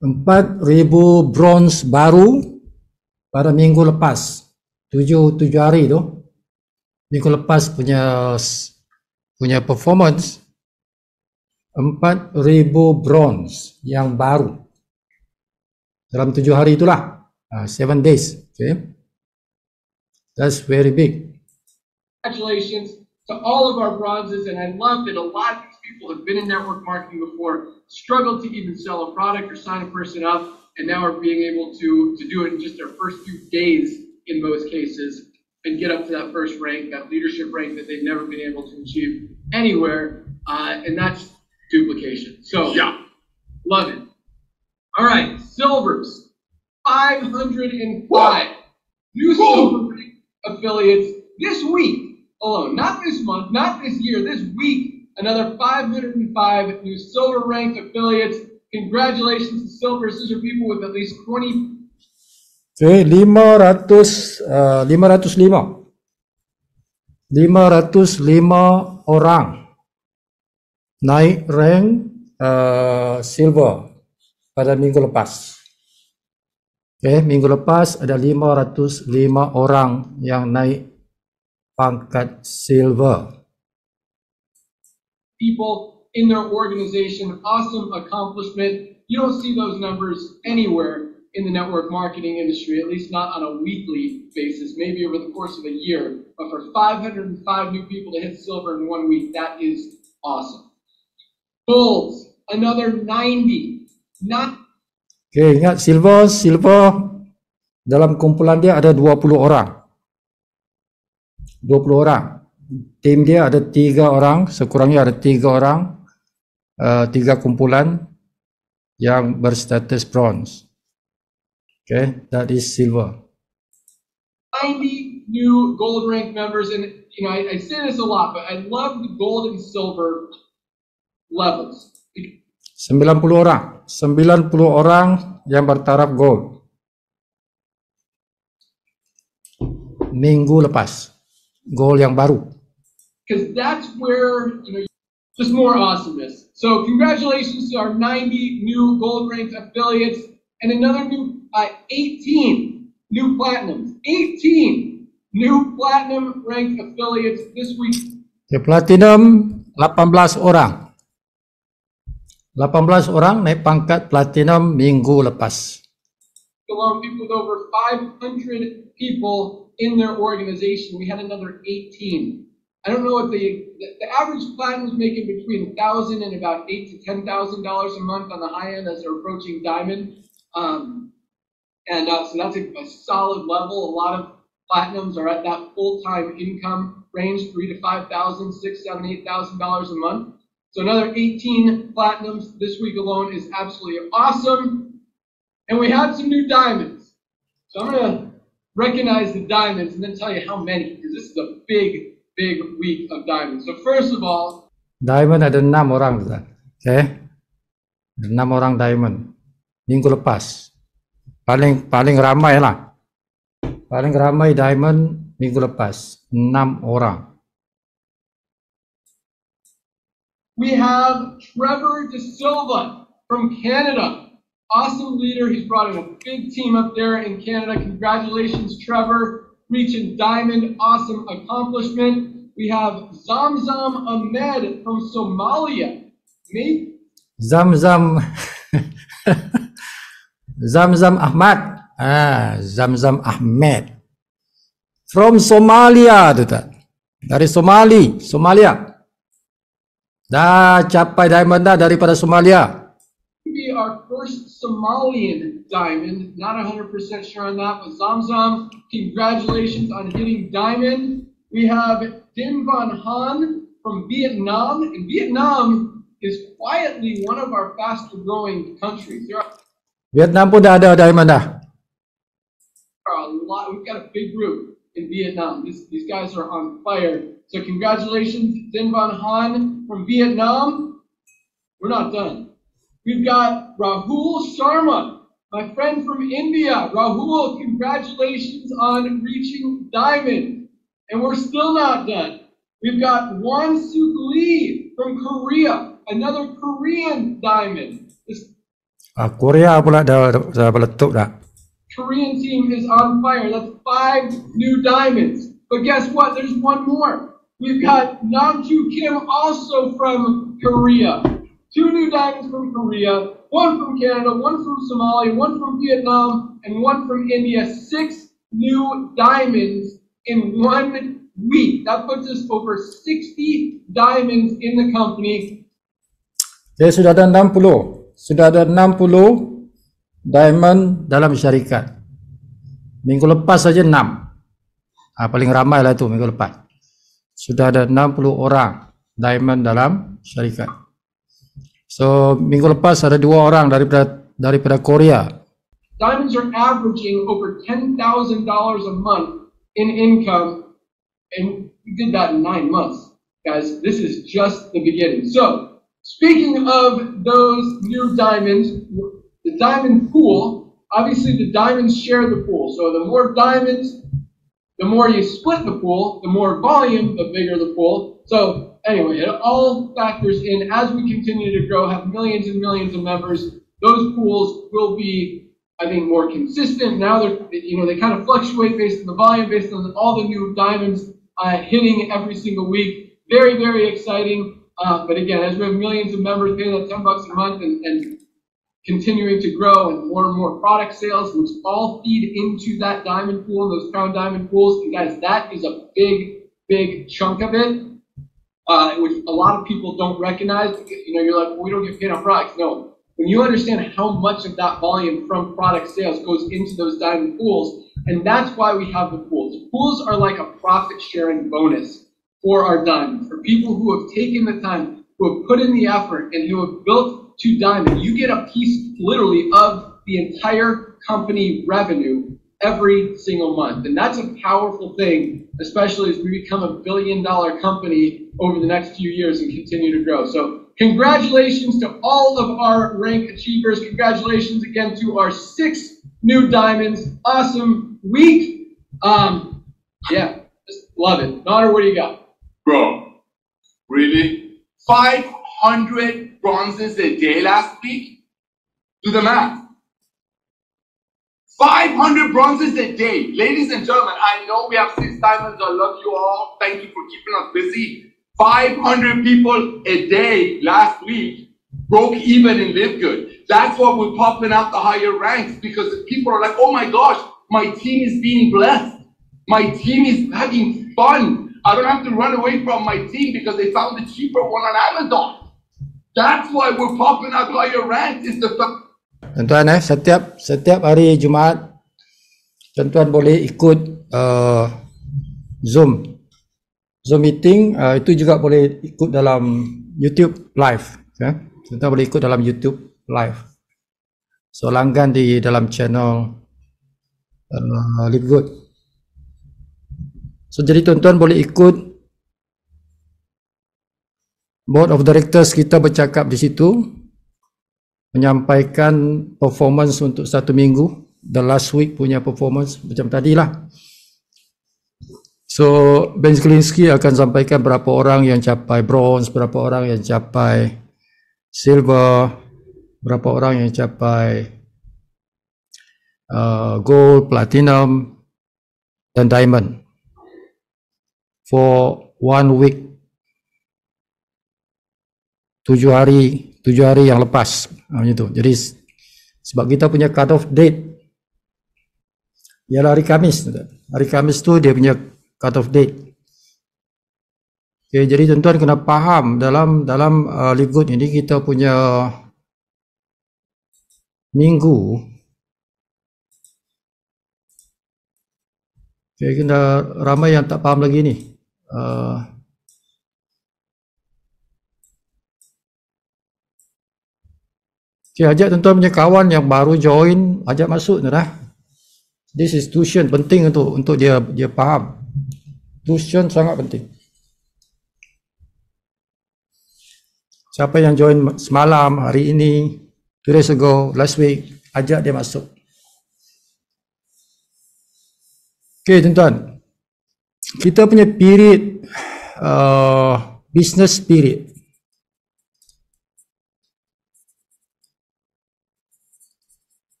4.000 bronze baru pada minggu lepas. 7 hari tu. Minggu lepas punya performance 4.000 bronze yang baru dalam 7 hari itulah. 7 days. Okay. That's very big. Congratulations to all of our bronzes, and I love that a lot of these people have been in network marketing before, struggled to even sell a product or sign a person up, and now are being able to do it in just their first few days in most cases and get up to that first rank, that leadership rank that they've never been able to achieve anywhere, and that's duplication. So, yeah, love it. All right, silvers, 505 new silver rank affiliates this week alone, not this month, not this year, this week, another 505 new silver ranked affiliates. Congratulations to silvers. These are people with at least 20. Okay, 505 orang naik rank silver pada minggu lepas. Okay, minggu lepas ada 505 orang yang naik pangkat silver. People in their organization, awesome accomplishment. You don't see those numbers anywhere in the network marketing industry, at least not on a weekly basis, maybe over the course of a year. But for 505 new people to hit silver in 1 week, that is awesome. Bulls, another 90. Okay, ingat silver dalam kumpulan dia ada 20 orang. 20 orang. Tim dia ada 3 orang, sekurangnya ada 3 orang, 3 kumpulan yang berstatus bronze. Okay, that is silver. 90 new gold rank members, and you know, I say this a lot, but I love the gold and silver levels. 90 orang yang bertaraf gold. Minggu lepas, gold yang baru. Because that's where, you know, just more awesomeness. So congratulations to our 90 new gold ranked affiliates and another new 18 new platinums. 18 new platinum ranked affiliates this week. Okay, platinum 18 orang. 18 orang naik pangkat platinum minggu lepas. Along people with over 500 people in their organization, we had another 18. I don't know what the average platinum is making between $1,000 and about $8,000 to $10,000 a month on the high end as they're approaching diamond. So that's a solid level. A lot of platinums are at that full-time income range, $3,000 to $5,000, $6,000, $7,000, $8,000 a month. So another 18 platinums this week alone is absolutely awesome. And we had some new diamonds. So I'm going to recognize the diamonds and then tell you how many, because this is a big week of diamonds. So first of all, diamond ada 6 orang, okay? 6 orang diamond minggu lepas. Paling ramai lah. Paling ramai diamond minggu lepas, 6 orang. We have Trevor De Silva from Canada. Awesome leader. He's brought in a big team up there in Canada. Congratulations, Trevor, reaching diamond. Awesome accomplishment. We have Zamzam Ahmed from Somalia. Zamzam Ahmad. Zamzam Ahmed. From Somalia. Dari Somalia. Dah capai diamond dah daripada Somalia. Be our first Somalian diamond. Not 100% sure on that, but Zamzam, congratulations on hitting diamond. We have Din Van Han from Vietnam, and Vietnam is quietly one of our faster growing countries. Vietnam pun dah ada diamond dah. We've got a big group in Vietnam. These guys are on fire. So congratulations, Din Van Han from Vietnam. We're not done. We've got Rahul Sharma, my friend from India. Rahul, congratulations on reaching diamond. And we're still not done. We've got Won Suk Lee from Korea, another Korean diamond. Korea pula dah meletup dah. Korean team is on fire. That's 5 new diamonds. But guess what? There's one more. We've got Namju Kim also from Korea. 2 new diamonds from Korea, 1 from Canada, 1 from Somalia, 1 from Vietnam, and 1 from India. 6 new diamonds in 1 week. That puts us over 60 diamonds in the company. Jadi sudah ada 60. Sudah ada 60 diamond dalam syarikat. Minggu lepas saja 6. Paling ramai lah itu minggu lepas. Sudah ada 60 orang diamond dalam syarikat. So minggu lepas ada 2 orang daripada Korea. Diamonds are averaging over $10,000 a month in income, and we did that in 9 months. Guys, this is just the beginning. So speaking of those new diamonds, the diamond pool, obviously the diamonds share the pool. So the more diamonds, the more you split the pool, the more volume, the bigger the pool. So anyway, it all factors in as we continue to grow, have millions and millions of members. Those pools will be, I think, more consistent. Now they kind of fluctuate based on the volume, based on all the new diamonds hitting every single week. Very, very exciting. But again, as we have millions of members paying that $10 a month and continuing to grow and more product sales, which all feed into that diamond pool, those crown diamond pools. And guys, that is a big, big chunk of it, which a lot of people don't recognize. You're like, well, we don't get paid on products. No, when you understand how much of that volume from product sales goes into those diamond pools, and that's why we have the pools. Pools are like a profit sharing bonus for our diamonds, for people who have taken the time, who have put in the effort, and who have built to diamond. You get a piece literally of the entire company revenue every single month. And that's a powerful thing, especially as we become a $1 billion company over the next few years and continue to grow. So congratulations to all of our rank achievers. Congratulations again to our 6 new diamonds. Awesome week. Yeah, just love it. Nader, what do you got? Bro, really? 500 bronzes a day last week? Do the math. 500 bronzes a day. Ladies and gentlemen, I know we have 6 diamonds. I love you all. Thank you for keeping us busy. 500 people a day last week broke even and lived good. That's why we're popping out the higher ranks, because people are like, oh my gosh, my team is being blessed. My team is having fun. I don't have to run away from my team because they found the cheaper one on Amazon. That's why we're popping out higher ranks. Is the Tuan-tuan, setiap hari Jumaat, tuan-tuan boleh ikut Zoom meeting. Itu juga boleh ikut dalam YouTube live. Tuan-tuan boleh ikut dalam YouTube live. So langgan di dalam channel Live Good. So jadi tuan-tuan boleh ikut board of directors kita bercakap di situ, menyampaikan performance untuk 1 minggu, the last week punya performance macam tadilah. So Ben Sklinski akan sampaikan berapa orang yang capai bronze, berapa orang yang capai silver, berapa orang yang capai gold, platinum dan diamond for 1 week, 7 hari yang lepas, macam tu. Jadi sebab kita punya cut off date ialah hari Khamis. Hari Khamis tu dia punya cut off date. Okay, jadi tuan-tuan kena faham dalam Live Good ini kita punya minggu. Okay, kena ramai yang tak faham lagi ni. Okay, ajak tuan-tuan punya kawan yang baru join, ajak masuk dah. This is tuition, penting untuk dia faham. Tuition sangat penting. Siapa yang join semalam, hari ini, 2 days ago, last week, ajak dia masuk. Okay, tuan-tuan. Kita punya period, business period.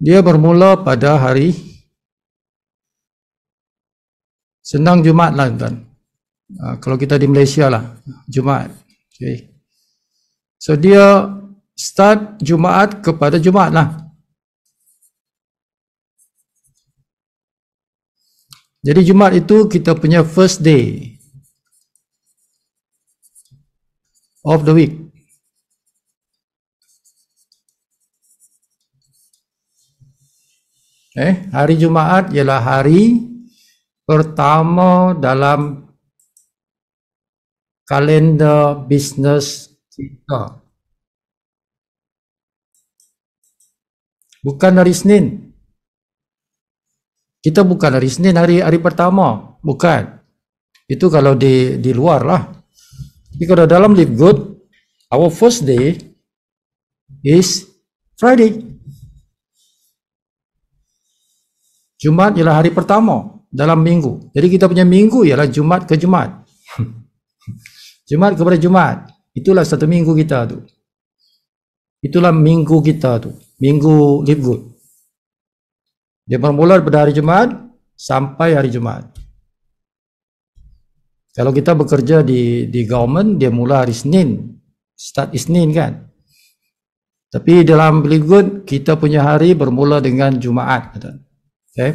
Dia bermula pada hari senang Jumaat lah tuan. Kalau kita di Malaysia lah, Jumaat. Okay. So dia start Jumaat kepada Jumaat lah. Jadi Jumaat itu kita punya first day of the week. Hari Jumaat ialah hari pertama dalam kalender bisnes kita. Bukan hari Senin. Kita bukan hari Senin hari pertama, bukan. Itu kalau di luar lah. Tapi kalau dalam Live Good, our first day is Friday. Jumaat ialah hari pertama dalam minggu. Jadi kita punya minggu ialah Jumaat ke Jumaat. Jumaat kepada Jumaat. Itulah satu minggu kita tu. Itulah minggu kita tu. Minggu Live Good. Dia bermula pada hari Jumaat sampai hari Jumaat. Kalau kita bekerja di government, dia mula hari Senin. Start Isnin kan. Tapi dalam Live Good, kita punya hari bermula dengan Jumaat. Okay.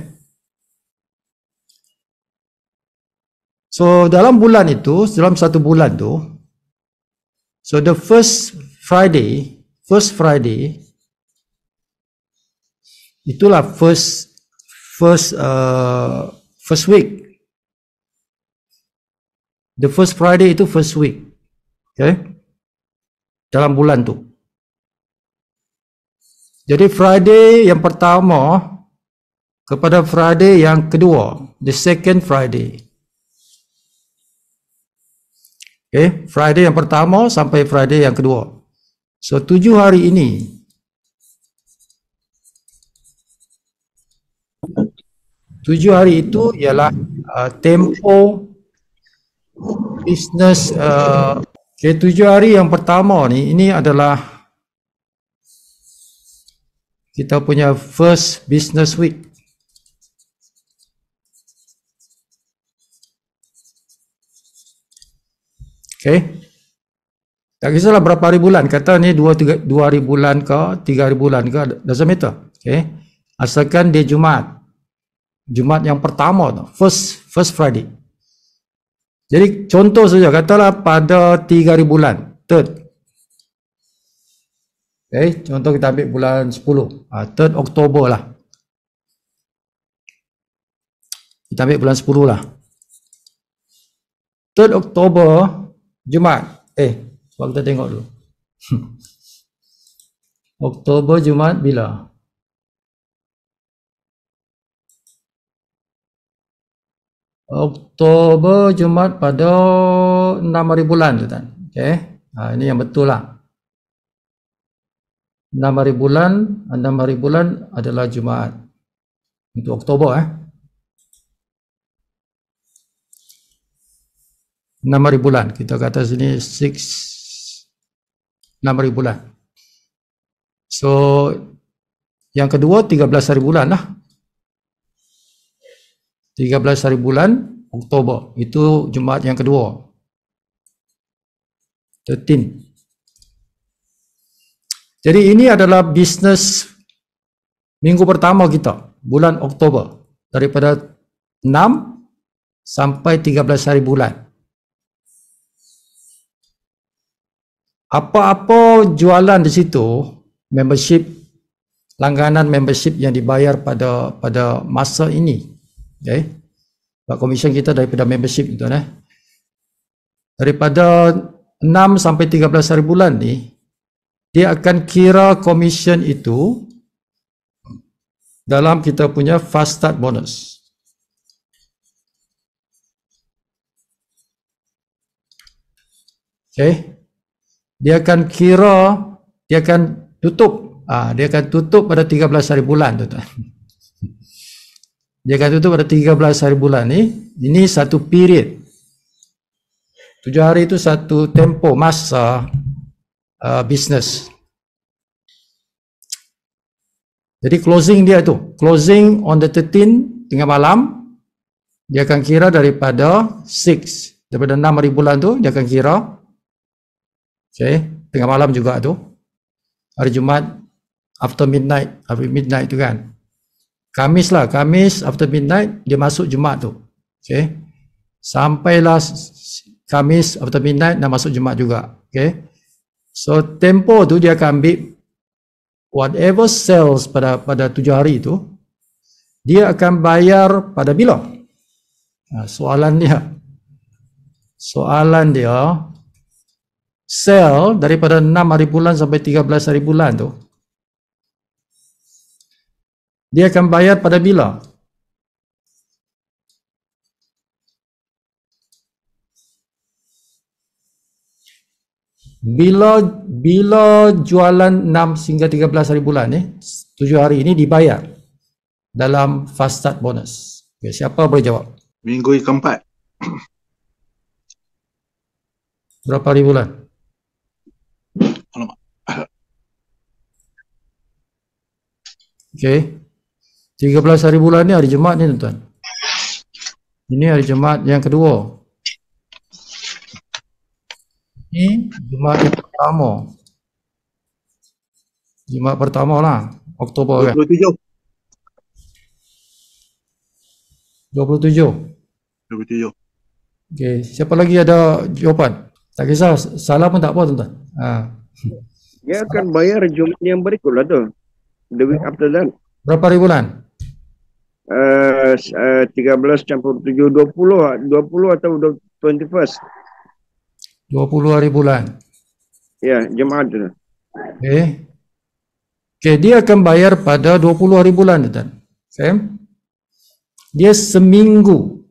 So dalam bulan itu, dalam satu bulan tu, so the first Friday, itulah first week. The first Friday itu first week. Okay? Dalam bulan tu. Jadi Friday yang pertama kepada Friday yang kedua, the second Friday. Okay? Friday yang pertama sampai Friday yang kedua. So 7 hari ini 7 hari itu ialah tempo business. Okay, 7 hari yang pertama ni, ini adalah kita punya first business week. Okay. Tak kisahlah berapa hari bulan, kata ni 2 hari bulan ke 3 hari bulan ke, doesn't matter. Okay. Asalkan dia Jumaat yang pertama tu, first Friday. Jadi contoh saja, katalah pada 3 hari bulan, third. Okay, contoh kita ambil bulan 10, 3rd Oktober lah. Kita ambil bulan 10 lah. 3rd Oktober, Jumaat. Sebab kita tengok dulu. Oktober Jumaat bila? Oktober Jumaat pada 6 hari bulan tu kan. Okay. Ini yang betul lah. 6 hari bulan adalah Jumaat. Untuk Oktober 6 hari bulan. Kita kata sini 6 hari bulan. So yang kedua 13 hari bulan lah. 13 hari bulan Oktober. Itu Jumaat yang kedua. 13. Jadi ini adalah bisnes minggu pertama kita. Bulan Oktober. Daripada 6 sampai 13 hari bulan. Apa-apa jualan di situ, membership, langganan membership yang dibayar pada masa ini. Okay. Komisen kita daripada membership itu daripada 6 sampai 13 hari bulan ni, dia akan kira komisen itu dalam kita punya fast start bonus. Okay. Dia akan tutup. Dia akan tutup pada 13 hari bulan tu. Dia akan tutup pada 13 hari bulan ni. Ini satu period. 7 hari itu satu tempo masa bisnes. Jadi closing dia tu, closing on the 13 tengah malam, dia akan kira daripada 6, daripada 6 hari bulan tu, dia akan kira, okay, tengah malam juga tu, hari Jumat, after midnight tu kan. Kamis lah, Kamis after midnight, dia masuk Jumat tu, okay. Sampailah Kamis after midnight, dah masuk Jumat juga, okay. So, tempo tu dia akan ambil whatever sells pada 7 hari itu, dia akan bayar pada bila? Soalan dia, sell daripada 6 hari bulan sampai 13 hari bulan tu, dia akan bayar pada bila? Bila jualan 6 hingga 13 hari bulan ni, 7 hari ini dibayar dalam fast start bonus. Okay, siapa boleh jawab? Minggu keempat. Berapa hari bulan? Alamak. Okay, 13 hari bulan ni hari Jumaat ni tuan-tuan. Ini hari Jumaat yang kedua. Ini Jumaat yang pertama. Jumaat pertama lah, Oktober kan? 27. 27. Okay, siapa lagi ada jawapan? Tak kisah, salah pun tak apa tuan-tuan. Dia akan bayar Jumaat yang berikutlah tu. The week after that. Berapa hari bulan? 13 campur 7, 20 atau 21st. 20 hari bulan. Ya, Jumaat tu. Okay. Okay, dia akan bayar pada 20 hari bulan tuan. Okay. Dia seminggu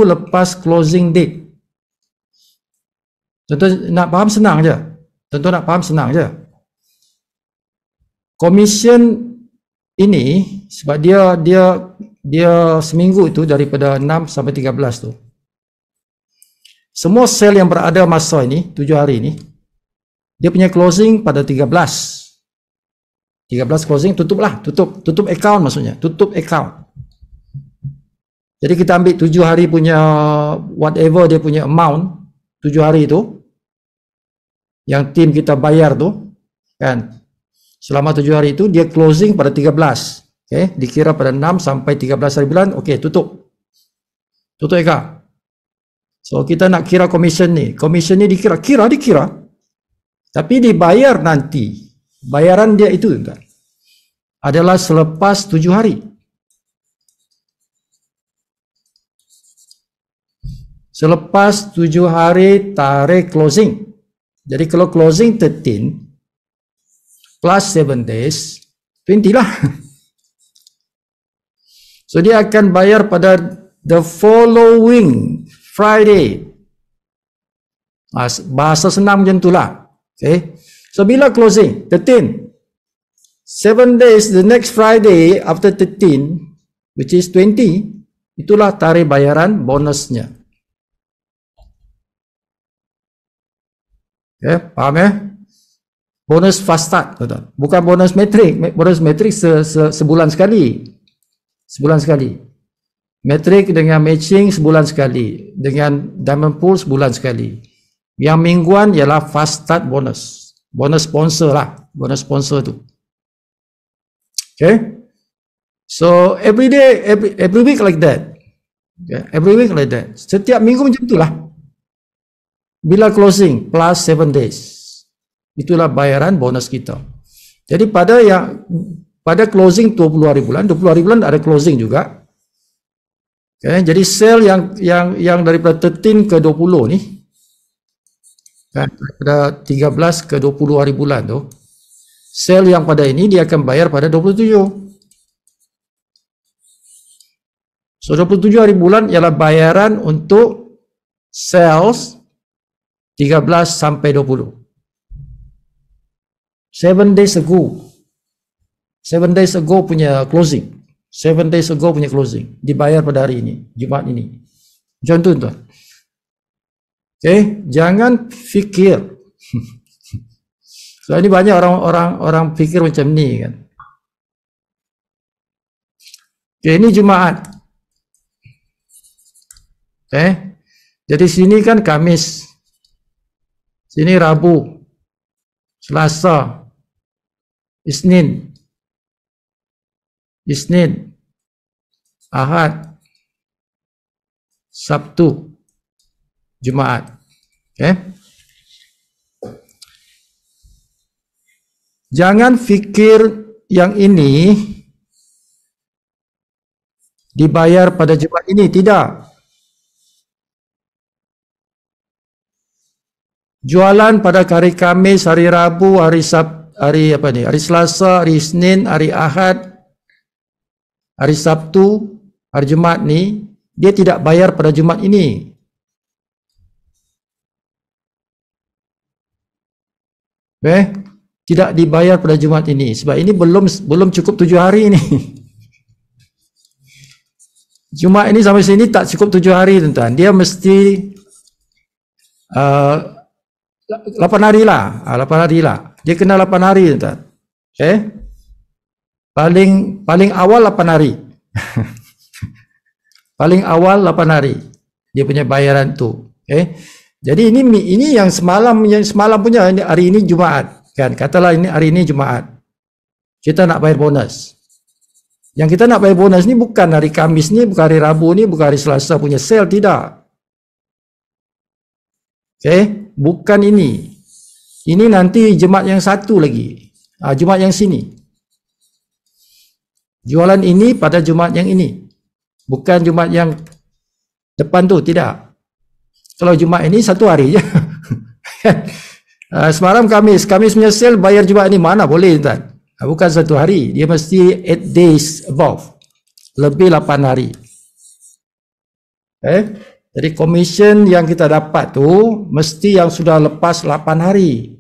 lepas closing date. Tuan-tuan nak faham senang je. Tuan-tuan nak faham senang je. Commission ini sebab dia seminggu itu daripada 6 sampai 13 tu. Semua sel yang berada masa ini 7 hari ini, dia punya closing pada 13 closing, tutup account, maksudnya tutup account. Jadi kita ambil 7 hari punya whatever dia punya amount 7 hari itu yang tim kita bayar tu kan, selama 7 hari itu dia closing pada 13, okay? Dikira pada 6 sampai 13 hari bulan, okay, tutup account. So kita nak kira commission ni dikira, tapi dibayar nanti. Bayaran dia itu kan adalah selepas 7 hari. Selepas 7 hari tarik closing. Jadi kalau closing 13 plus 7 days 20 lah. So dia akan bayar pada the following Friday. Bahasa senang macam itulah. Okay. So bila closing 13, 7 days the next Friday after 13, which is 20, itulah tarikh bayaran bonusnya. Okay, paham ya? Bonus fast start, bukan bonus metrik. Bonus metrik sebulan sekali. Metrik dengan matching sebulan sekali, dengan diamond pool sebulan sekali. Yang mingguan ialah fast start bonus. Bonus sponsor lah, bonus sponsor tu. Okay? So every day, every week like that. Okay? Every week like that. Setiap minggu macam itulah. Bila closing plus 7 days. Itulah bayaran bonus kita. Jadi pada closing 20 hari bulan ada closing juga. Okay, jadi sel yang daripada 13 ke 20 ni, kan, daripada 13 ke 20 hari bulan tu, sel yang pada ini dia akan bayar pada 27. So 27 hari bulan ialah bayaran untuk sales 13 sampai 20. 7 days ago punya closing. 7 days ago punya closing dibayar pada hari ini, Jumaat ini. Macam tu tuan. Okay, jangan fikir So ini banyak orang pikir macam ni kan. Okay, ini Jumaat. Okay. Jadi sini kan Kamis. Sini Rabu. Selasa. Isnin. Ahad. Sabtu. Jumaat. Okay. Jangan fikir yang ini dibayar pada Jumaat ini, tidak. Jualan pada hari Kamis, hari Rabu, hari Selasa, hari Isnin, hari Ahad, hari Sabtu, hari Jumaat ni dia tidak bayar pada Jumaat ini. Tidak dibayar pada Jumaat ini sebab ini belum cukup 7 hari ini. Jumaat ini sampai sini tak cukup 7 hari tuan-tuan. Dia mesti 8 hari lah. 8 hari lah. Dia kena 8 hari tuan-tuan. Okay. Paling awal 8 hari. Paling awal 8 hari. Dia punya bayaran tu. Okay. Jadi ini yang semalam punya, hari ini Jumaat. Kan? Katalah hari ini Jumaat. Kita nak bayar bonus. Yang kita nak bayar bonus ni bukan hari Kamis ni, bukan hari Rabu ni, bukan hari Selasa punya sale, tidak. Okay, bukan ini. Ini nanti Jumaat yang satu lagi. Jumaat yang sini. Jualan ini pada Jumaat yang ini. Bukan Jumaat yang depan tu, tidak. Kalau Jumaat ini 1 hari je. Semalam Kamis punya sale bayar Jumaat ni mana boleh tuan. Bukan 1 hari, dia mesti 8 days above, lebih 8 hari. Jadi commission yang kita dapat tu mesti yang sudah lepas 8 hari.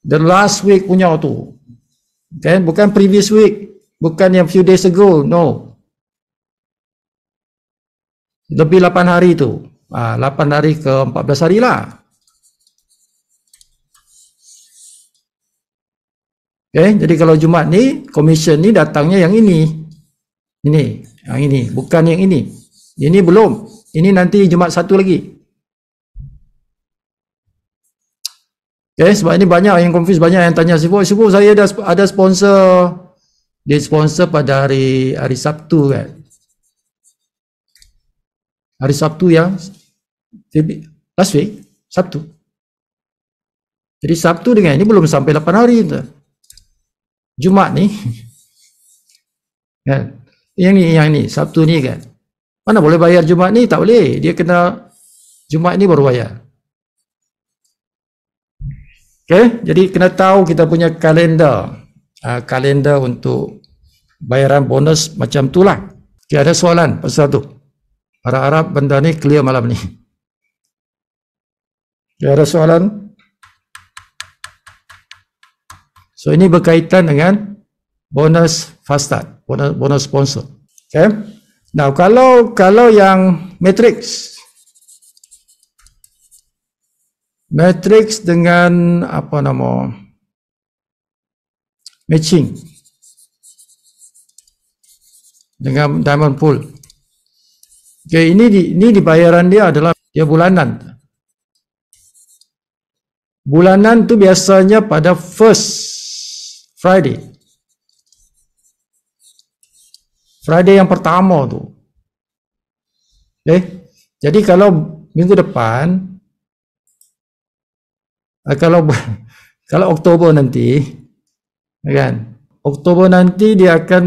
The last week punya tu, bukan previous week, bukan yang few days ago, no. Lebih 8 hari tu, 8 hari ke 14 hari lah. Okay, jadi kalau Jumaat ni, commission ni datangnya yang ini. Yang ini, bukan yang ini. Ini belum. Ini nanti Jumaat satu lagi. Okay, sebab ini banyak yang confuse, banyak yang tanya, Sifu saya ada sponsor. Dia sponsor pada hari Sabtu kan. Hari Sabtu yang last week, Sabtu. Jadi Sabtu dengan ini belum sampai 8 hari tu. Jumaat ni kan, yang ni Sabtu ni kan, mana boleh bayar Jumaat ni, tak boleh, dia kena Jumaat ni baru bayar. Okay, jadi kena tahu kita punya kalender, kalender untuk bayaran bonus macam tu lah. Okay, ada soalan pasal tu? Harap-harap benda ni clear malam ni. Okay, ada soalan? So ini berkaitan dengan bonus fast start, bonus sponsor. Okay. Now kalau yang matrix dengan apa nama matching dengan diamond pool. Okay, ini dibayaran dia adalah dia bulanan. Bulanan tu biasanya pada first Friday yang pertama tu. Okay. Jadi kalau minggu depan, kalau Oktober nanti, kan? Oktober nanti dia akan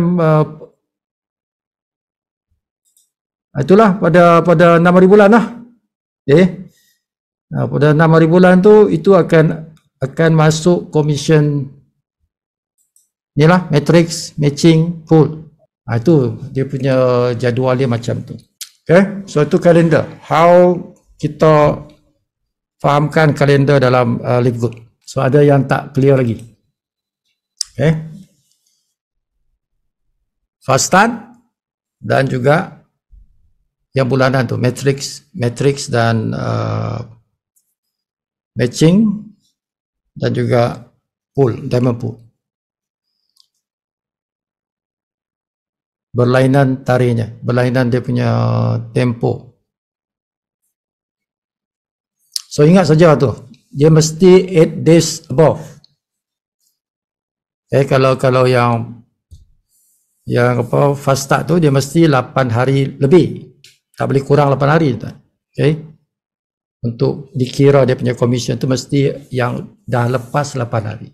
itulah pada 6 hari bulan lah. Okay. Pada 6 hari bulan tu itu akan masuk commission. Inilah matrix matching pool. Itu dia punya jadual dia macam tu. Okay, so itu kalender. How kita fahamkan kalender dalam Live Good. So ada yang tak clear lagi. Okay, fast start dan juga yang bulanan tu matrix dan matching dan juga pool, diamond pool. Berlainan tarikhnya, berlainan dia punya tempo. So ingat saja tu, dia mesti 8 days above. Kalau yang apa fast start tu dia mesti 8 hari lebih. Tak boleh kurang 8 hari tu. Okay. Untuk dikira dia punya commission tu mesti yang dah lepas 8 hari.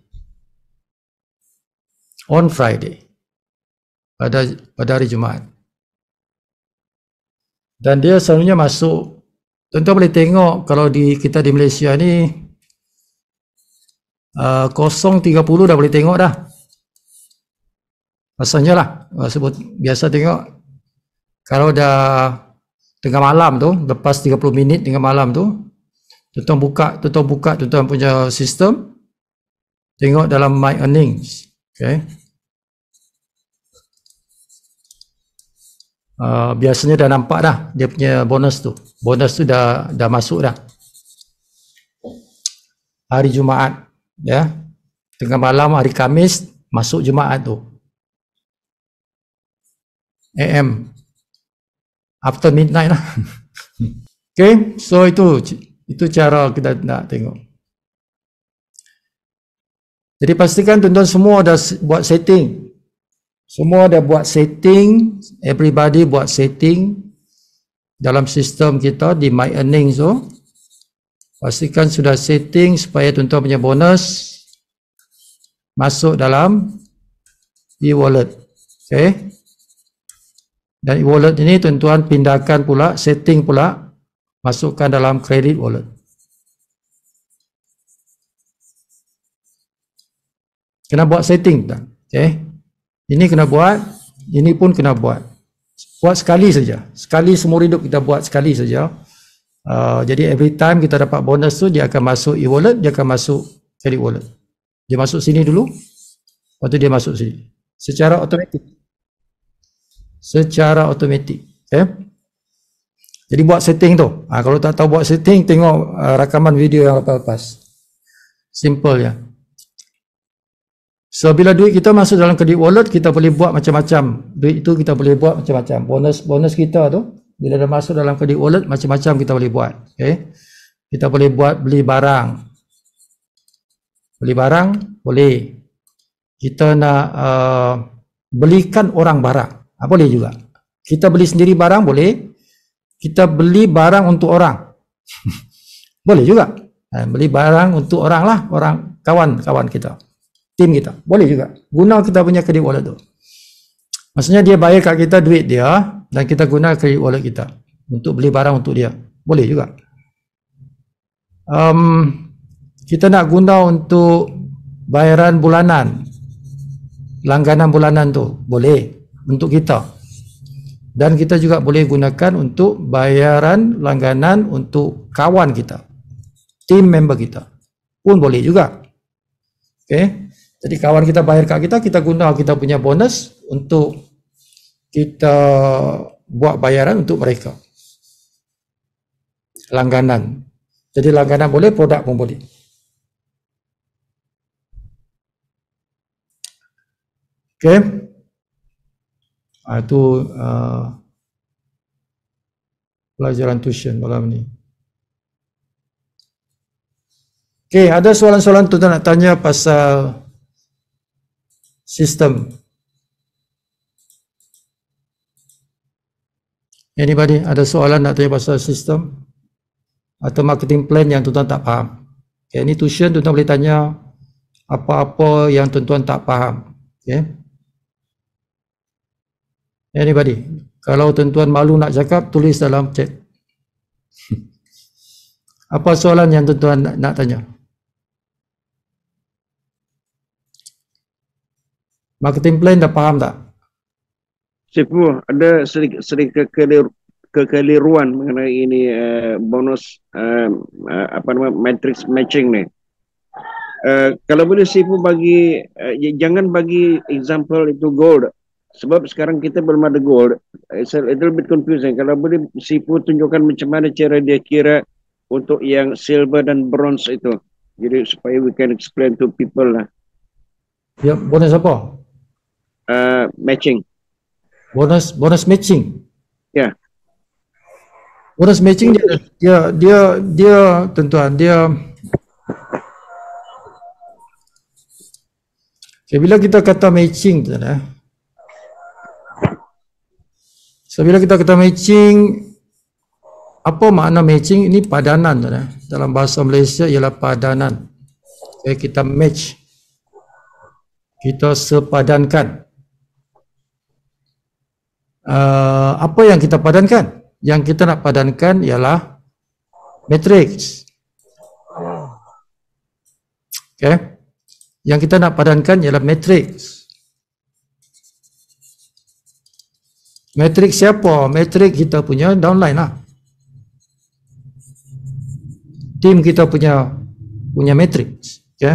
On Friday. Pada hari Jumaat. Dan dia selalunya masuk, tuan-tuan boleh tengok kalau kita di Malaysia ni 0.30 dah boleh tengok dah. Rasanya lah, sebut biasa tengok kalau dah tengah malam tu, lepas 30 minit tengah malam tu, tuan-tuan buka tuan-tuan punya sistem, tengok dalam my earnings. Okay. Biasanya dah nampak dah dia punya bonus tu. Bonus tu dah masuk dah. Hari Jumaat, ya. Tengah malam hari Khamis masuk Jumaat tu. AM. After midnight lah. Okay, so itu cara kita nak tengok. Jadi pastikan tuan-tuan semua dah buat setting. Semua dah buat setting, everybody buat setting dalam sistem kita di My Earnings tu. Pastikan sudah setting supaya tuan-tuan punya bonus masuk dalam e-wallet. Okay. Dan e-wallet ini tuan-tuan pindahkan pula, setting pula, masukkan dalam credit wallet. Kena buat setting tak? Okay. Ini kena buat, ini pun kena buat. Buat sekali saja. Sekali seumur hidup kita buat sekali saja. Jadi every time kita dapat bonus tu, dia akan masuk e-wallet, dia akan masuk credit wallet. Dia masuk sini dulu, lepas tu dia masuk sini. Secara automatik. Secara automatik. Okay? Jadi buat setting tu. Kalau tak tahu buat setting, tengok rakaman video yang lepas-lepas. Simple ya. So bila duit kita masuk dalam credit wallet, kita boleh buat macam-macam. Duit itu kita boleh buat macam-macam. Bonus kita tu bila dah masuk dalam credit wallet, macam-macam kita boleh buat. Okay? Kita boleh buat beli barang. Beli barang boleh. Kita nak belikan orang barang, boleh juga. Kita beli sendiri barang boleh. Kita beli barang untuk orang. Boleh juga. Beli barang untuk orang lah, orang kawan-kawan kita. Tim kita, boleh juga. Guna kita punya credit wallet tu. Maksudnya dia bayar kat kita duit dia dan kita guna credit wallet kita untuk beli barang untuk dia. Boleh juga. Kita nak guna untuk bayaran bulanan, langganan bulanan tu, boleh untuk kita. Dan kita juga boleh gunakan untuk bayaran langganan untuk kawan kita, team member kita. Pun boleh juga. Okay. Jadi kawan kita bayar kat kita, kita guna kita punya bonus untuk kita buat bayaran untuk mereka. Langganan. Jadi langganan boleh, produk pun boleh. Okay. Itu pelajaran tuition malam ni. Okay, ada soalan-soalan tuan-tuan nak tanya pasal sistem? Anybody ada soalan nak tanya pasal sistem atau marketing plan yang tuan-tuan tak faham? Okay, ini tuition, tuan-tuan boleh tanya apa-apa yang tuan-tuan tak faham. Okay. Anybody? Kalau tuan-tuan malu nak cakap, tulis dalam chat. Apa soalan yang tuan-tuan nak tanya? Marketing plan dah faham tak? Sifu, ada sedikit kekeliruan mengenai ini bonus matrix matching ni. Kalau boleh Sifu bagi jangan bagi example itu gold, sebab sekarang kita belum ada gold. It's a little bit confusing. Kalau boleh Sifu tunjukkan macam mana cara dia kira untuk yang silver dan bronze itu. Jadi supaya we can explain to people lah. Ya, bonus apa? Matching. Bonus matching. Ya. Bonus matching dia tentuan dia. Okay, bila kita kata matching tu so bila kita kata matching, apa makna matching? Ini padanan tu dalam bahasa Malaysia ialah padanan. Okay, kita match, kita sepadankan. Apa yang kita padankan? Yang kita nak padankan ialah matrix. Okay, yang kita nak padankan ialah matrix. Matrix siapa? Matrix kita punya downline lah. Tim kita punya matrix. Okay,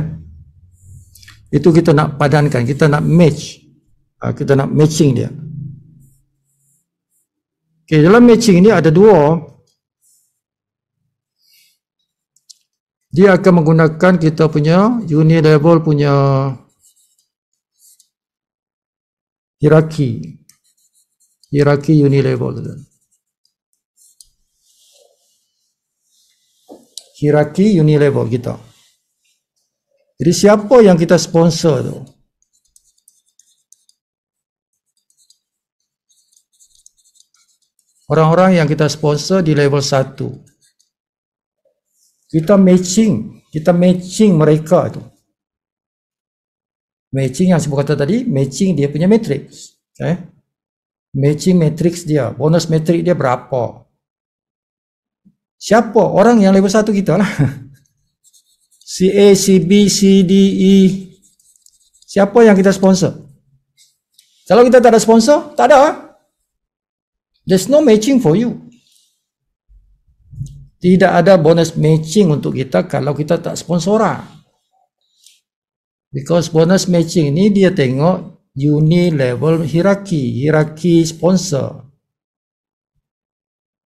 itu kita nak padankan, kita nak match, kita nak matching dia. Okay, dalam matching ini ada dua. Dia akan menggunakan kita punya unilevel punya hierarki unilevel. Hierarki unilevel kita. Jadi siapa yang kita sponsor tu? Orang-orang yang kita sponsor di level 1. Kita matching mereka tu. Matching yang saya kata tadi, matching dia punya matrix. Okay? Matching matrix dia, bonus matrix dia berapa? Siapa? Orang yang level 1 kita lah. Si A, si B, si D, E. Siapa yang kita sponsor? Kalau kita tak ada sponsor, tak ada. There's no matching for you. Tidak ada bonus matching untuk kita kalau kita tak sponsor orang. Because bonus matching ni dia tengok unilevel hierarki sponsor.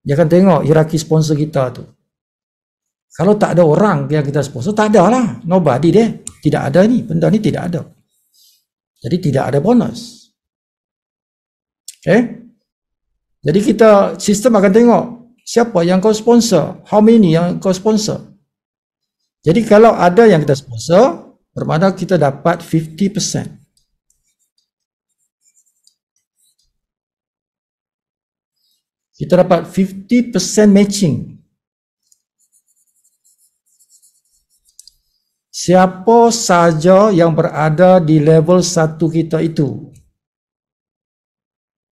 Dia akan tengok hierarki sponsor kita tu. Kalau tak ada orang yang kita sponsor, tak ada lah. Nobody dia. Tidak ada ni. Benda ni tidak ada. Jadi tidak ada bonus. Okay. Jadi sistem akan tengok siapa yang kau sponsor, how many yang kau sponsor. Jadi kalau ada yang kita sponsor, bermakna kita dapat 50%. Kita dapat 50% matching. Siapa saja yang berada di level 1 kita itu.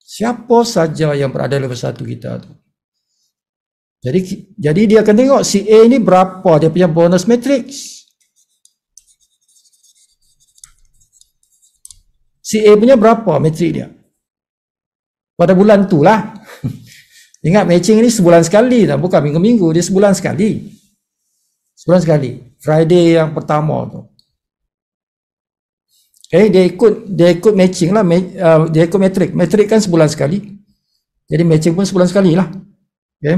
Siapa saja yang berada di level 1 kita itu. Jadi dia akan tengok si A ni berapa dia punya bonus matrix. Si A punya berapa matrix dia. Pada bulan tu lah. Ingat matching ni sebulan sekali tak, bukan minggu-minggu, dia sebulan sekali. Sebulan sekali. Friday yang pertama tu. Okay, dia ikut matching lah, dia ikut matrix. Matrix kan sebulan sekali. Jadi matching pun sebulan sekali lah. Okay.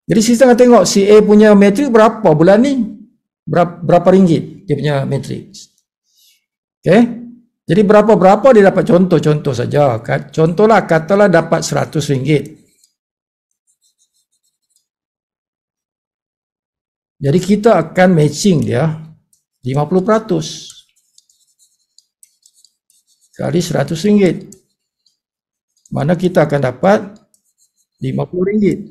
Jadi sistem akan tengok si A punya matrix berapa bulan ni, berapa ringgit dia punya matrix. Okay. Jadi berapa dia dapat, contoh saja. Contohlah katalah dapat RM100. Jadi kita akan matching dia 50%. Kali RM100. Mana kita akan dapat RM50.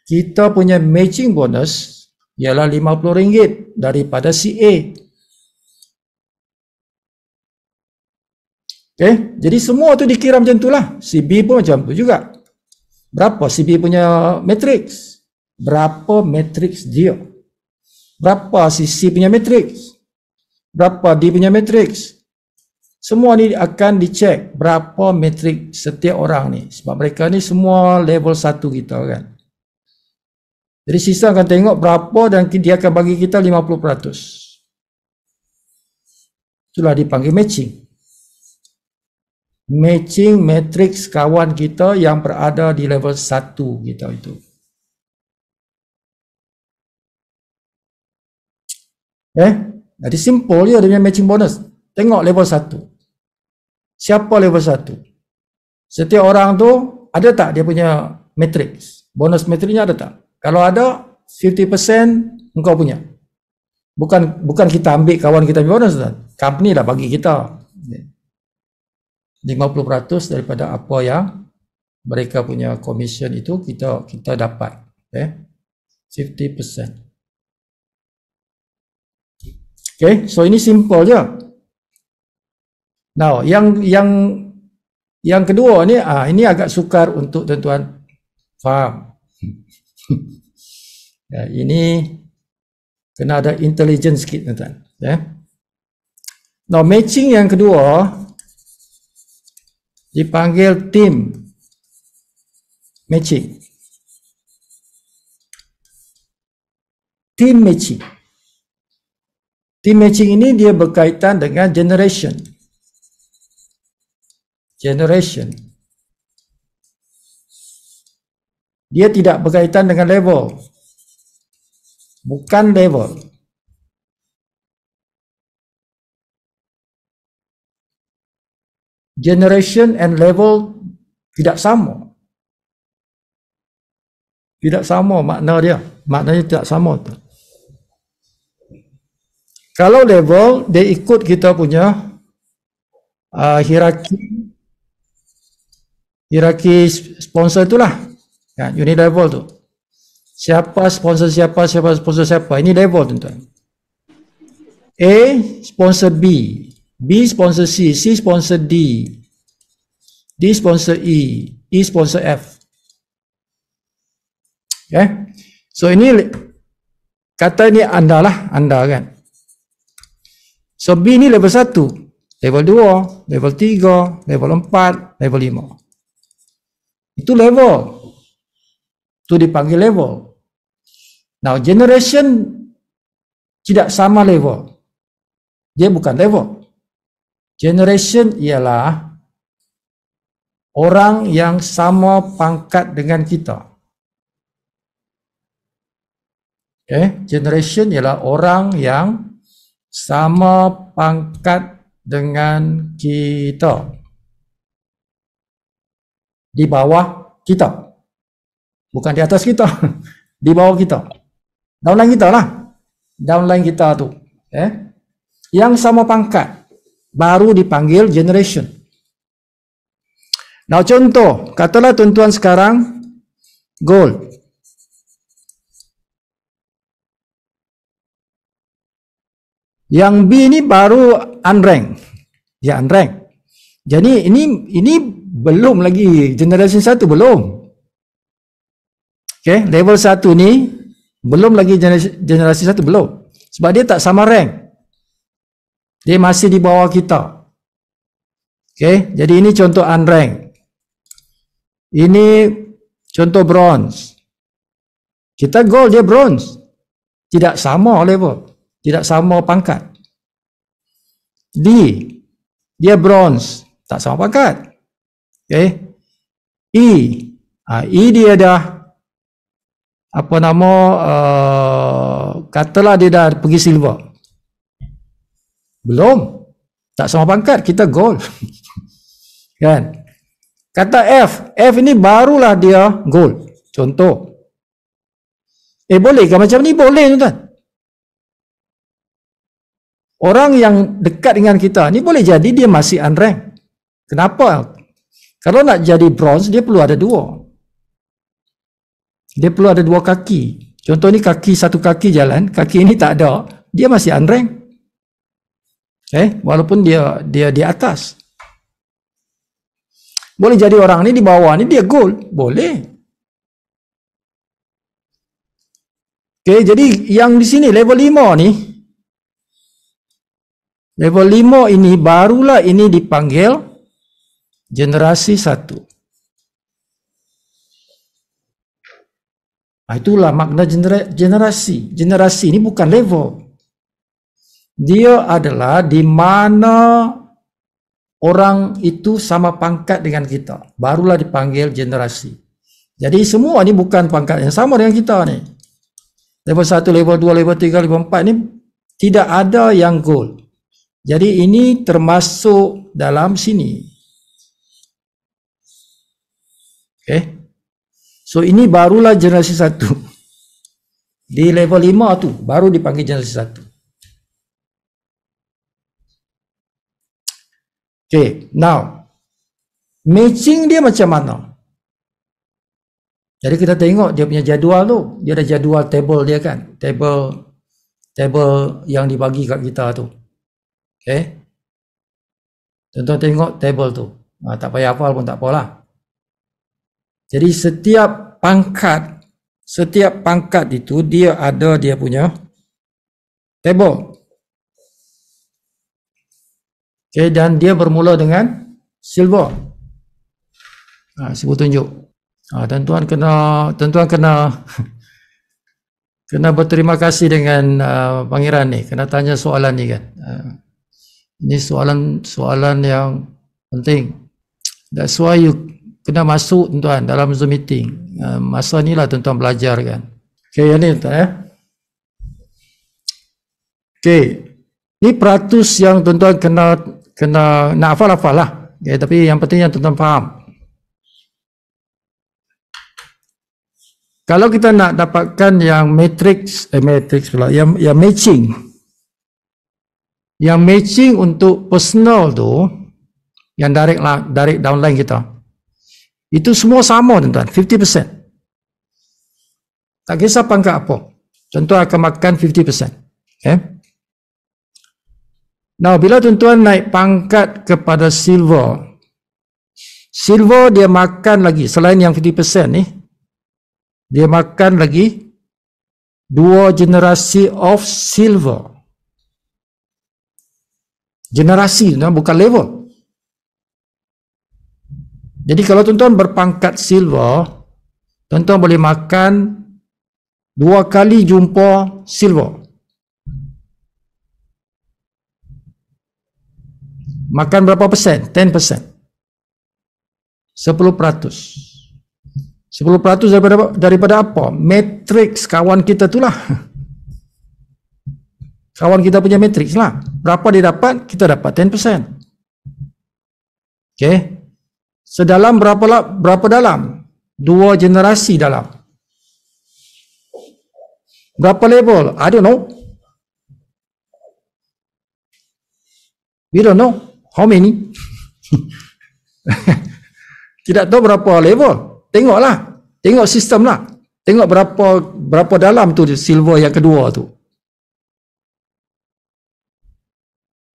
Kita punya matching bonus ialah RM50 daripada si A. Okay, jadi semua tu dikira macam tu lah. Si B pun macam tu juga. Berapa si B punya matrix? Berapa matrix dia? Berapa si C punya matrix? Berapa D punya matrix? Semua ni akan dicek berapa matrix setiap orang ni. Sebab mereka ni semua level 1 kita kan. Jadi sistem akan tengok berapa dan dia akan bagi kita 50%. Itulah dipanggil matching. matching matrix kawan kita yang berada di level 1 kita itu. Jadi simple je dia punya matching bonus. Tengok level 1. Siapa level 1? Setiap orang tu ada tak dia punya matrix? Bonus matrixnya ada tak? Kalau ada, 50% engkau punya. Bukan kita ambil kawan kita punya bonus, company lah bagi kita 50% daripada apa yang mereka punya commission itu kita dapat. 50%. Okay, so ini simple je. Now, yang kedua ni, ini agak sukar untuk tuan-tuan faham. Ya, ini kena ada intelligence sikit, tuan-tuan. Now, matching yang kedua dipanggil team matching. Team matching. Team matching ini dia berkaitan dengan generation. Dia tidak berkaitan dengan level. Bukan level. Generation and level tidak sama. Tidak sama makna dia. Maknanya tidak sama tu. Kalau level, dia ikut kita punya hierarki sponsor itulah. Ya, unit level tu. Siapa sponsor siapa, siapa sponsor siapa. Ini level tuan-tuan. A sponsor B, B sponsor C, C sponsor D, D sponsor E, E sponsor F. Okay. So ini kata ini anda lah, anda kan. So B ni level 1, level 2, level 3, level 4, level 5. Itu level. Itu dipanggil level. Now generation tidak sama level. Dia bukan level. Generation ialah orang yang sama pangkat dengan kita. Okay? Generation ialah orang yang sama pangkat dengan kita. Di bawah kita. Bukan di atas kita. Di bawah kita. Downline kita lah. Downline kita tu. Yang sama pangkat. Baru dipanggil generation. Nah contoh. Katalah tuan-tuan sekarang gold. Yang B ni baru unrank. Dia unrank. Jadi ini belum lagi generation 1 belum. Okay, level 1 ni belum lagi generasi 1 belum. Sebab dia tak sama rank. Dia masih di bawah kita. Okay, jadi ini contoh unrank. Ini contoh bronze. Kita gold, dia bronze. Tidak sama level. Tidak sama pangkat. D, dia bronze, tak sama pangkat. Okay. E, E dia dah apa nama, katalah dia dah pergi silver. Belum, tak sama pangkat, kita gold. Kan? Kata F, F ini barulah dia gold. Contoh. Boleh ke macam ni? Boleh tuan-tuan. Orang yang dekat dengan kita ni boleh jadi dia masih unranked. Kenapa? Kalau nak jadi bronze, dia perlu ada 2. Dia perlu ada 2 kaki. Contoh ni kaki, satu kaki jalan, kaki ini tak ada, dia masih unranked. Walaupun dia di atas. Boleh jadi orang ni di bawah ni dia gold, boleh. Jadi yang di sini level 5 ni, level 5 ini barulah ini dipanggil generasi 1. Itulah makna generasi. Generasi ini bukan level. Dia adalah di mana orang itu sama pangkat dengan kita, barulah dipanggil generasi. Jadi semua ni bukan pangkat yang sama dengan kita ni. Level 1, level 2, level 3, level 4 ni tidak ada yang gold. Jadi ini termasuk dalam sini. Okay. So ini barulah generasi 1. Di level 5 tu baru dipanggil generasi 1. Okay, now matching dia macam mana? Jadi kita tengok dia punya jadual tu. Dia ada jadual table dia kan. Table yang dibagi kat kita tu. Okay. Tuan-tuan tengok table tu. Tak payah hafal pun tak apalah. Jadi setiap pangkat itu dia ada dia punya table. Okay, dan dia bermula dengan silver. Saya tunjuk. Tuan-tuan kena berterima kasih dengan pangeran ni, kena tanya soalan ni kan. Ini soalan yang penting. That's why you kena masuk tuan-tuan dalam Zoom meeting. Masa ni lah tuan-tuan belajar kan. Okay, yang ni tuan ya. Okay, ni peratus yang tuan-tuan kena nak hafal-hafal lah. Okay, tapi yang penting yang tuan-tuan faham. Kalau kita nak dapatkan yang matrix pula, yang matching. Yang matching untuk personal tu, yang direct downline kita. Itu semua sama tuan-tuan, 50%. Tak kisah pangkat apa. Tuan-tuan akan makan 50%. Okay. Now, bila tuan-tuan naik pangkat kepada silver, silver dia makan lagi, selain yang 50% ni, dia makan lagi 2 generasi of silver. Generasi, bukan level. Jadi kalau tuan-tuan berpangkat silver, tuan-tuan boleh makan 2 kali jumpa silver. Makan berapa persen? 10%. 10%. 10% daripada apa? Matrix kawan kita tu lah. Kawan kita punya matrix lah. Berapa dia dapat? Kita dapat 10%. Okay. Sedalam berapa dalam? 2 generasi dalam. Berapa level? I don't know. We don't know. How many? Tidak tahu berapa level. Tengoklah. Tengok sistem lah. Tengok berapa dalam tu silver yang kedua tu.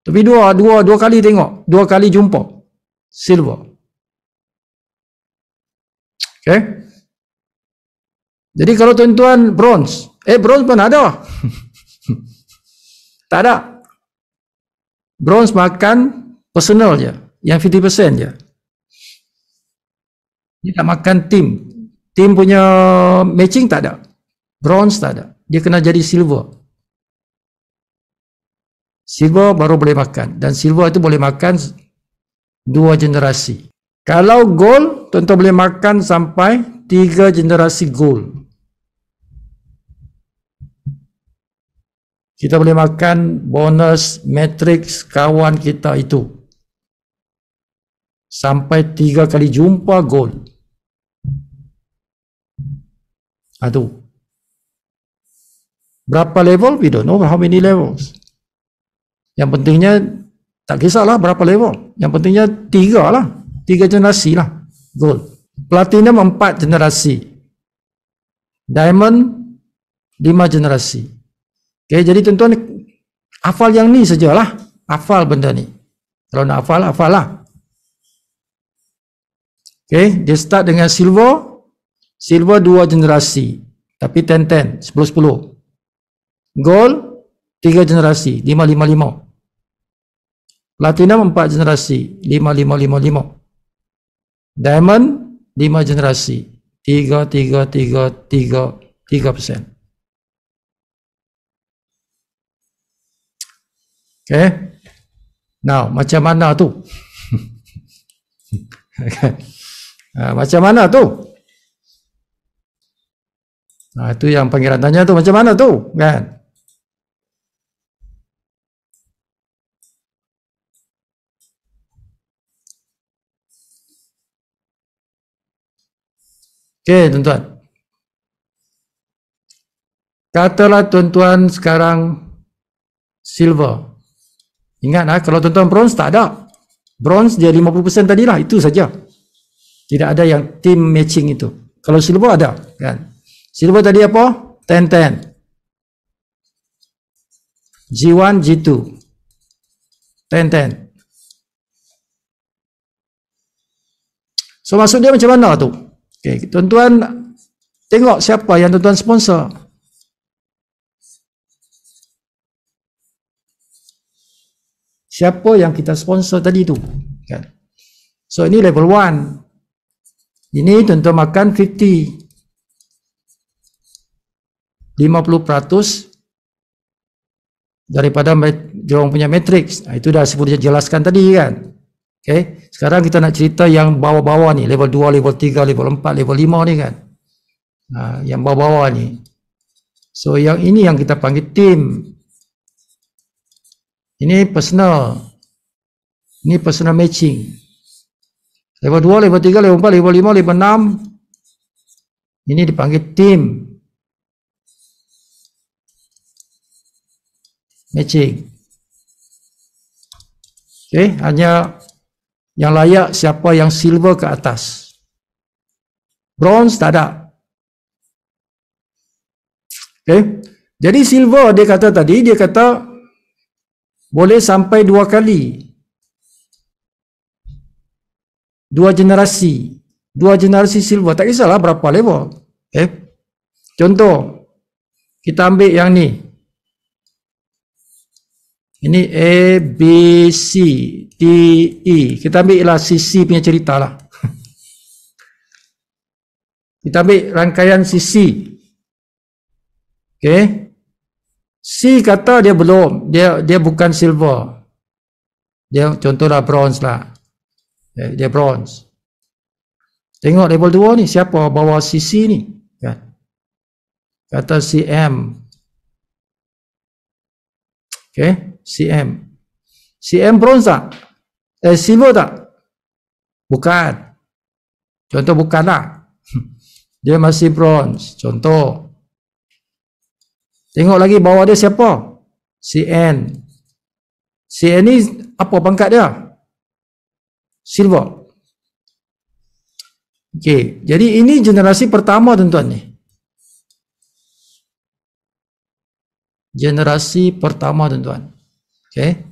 Tapi dua kali tengok. 2 kali jumpa. Silver. Okay. Jadi kalau tuan-tuan bronze. Bronze pun ada. Tak ada. Bronze makan personal je. Yang 50% je. Dia tak makan tim. Tim punya matching tak ada. Bronze tak ada. Dia kena jadi silver. Silver baru boleh makan. Dan silver itu boleh makan 2 generasi. Kalau gold, tuan-tuan boleh makan sampai 3 generasi gold. Kita boleh makan bonus matrix kawan kita itu. Sampai 3 kali jumpa gold. Aduh. Berapa level? We don't know how many levels. Yang pentingnya, tak kisahlah berapa level. Yang pentingnya 3 lah. 3 generasi lah. Gold. Platinum 4 generasi. Diamond 5 generasi. Okay, jadi tuan-tuan hafal yang ni sajalah. Hafal benda ni. Kalau nak hafal, hafal lah. Okay, dia start dengan silver. Silver 2 generasi. Tapi 10-10, 10-10. Gold 3 generasi, 5-5-5. Platinum 4 generasi, 5-5-5-5. Diamond 5 generasi, 3%. Okay. Now, macam mana tu? Macam mana tu? Itu yang pangeran tanya tu, macam mana tu, kan? Okey, tuan-tuan. Katalah tuan-tuan sekarang silver. Ingat kalau tuan-tuan bronze tak ada. Bronze dia 50% tadilah, itu saja. Tidak ada yang team matching itu. Kalau silver ada, kan? Silver tadi apa? 10-10. G1, G2. 10-10. So maksud dia macam mana tu? Okay, tuan-tuan tengok siapa yang tuan-tuan sponsor. Siapa yang kita sponsor tadi tu, kan? So ini level 1. Ini tuan-tuan makan 50% daripada dia orang punya matrix. Itu dah sebut jelaskan tadi, kan? Okay. Sekarang kita nak cerita yang bawah-bawah ni, level 2, level 3, level 4, level 5 ni, kan? Yang bawah-bawah ni. So yang ini yang kita panggil team. Ini personal. Ini personal matching. Level 2, level 3, level 4, level 5, level 6. Ini dipanggil team matching. Okay, hanya yang layak siapa yang silver ke atas. Bronze tak ada. Okay, jadi silver dia kata tadi, dia kata boleh sampai 2 kali. 2 generasi. 2 generasi silver. Tak kisahlah berapa level. Okay. Contoh, kita ambil yang ni. Ini A, B, C, D, E. Kita ambil lah C punya cerita lah. Kita ambil rangkaian C. Okay. C kata dia belum. Dia bukan silver. Dia contohlah bronze lah. Dia bronze. Tengok level 2 ni. Siapa bawa CC ni? Kan? Kata CM. Okay. CM bronze tak? Silver tak? Bukan. Contoh bukanlah. Dia masih bronze. Contoh. Tengok lagi bawah dia siapa? CN. CN ni apa pangkat dia? Silver. Okey, jadi ini generasi pertama tuan-tuan ni. Generasi pertama tuan-tuan. Okay.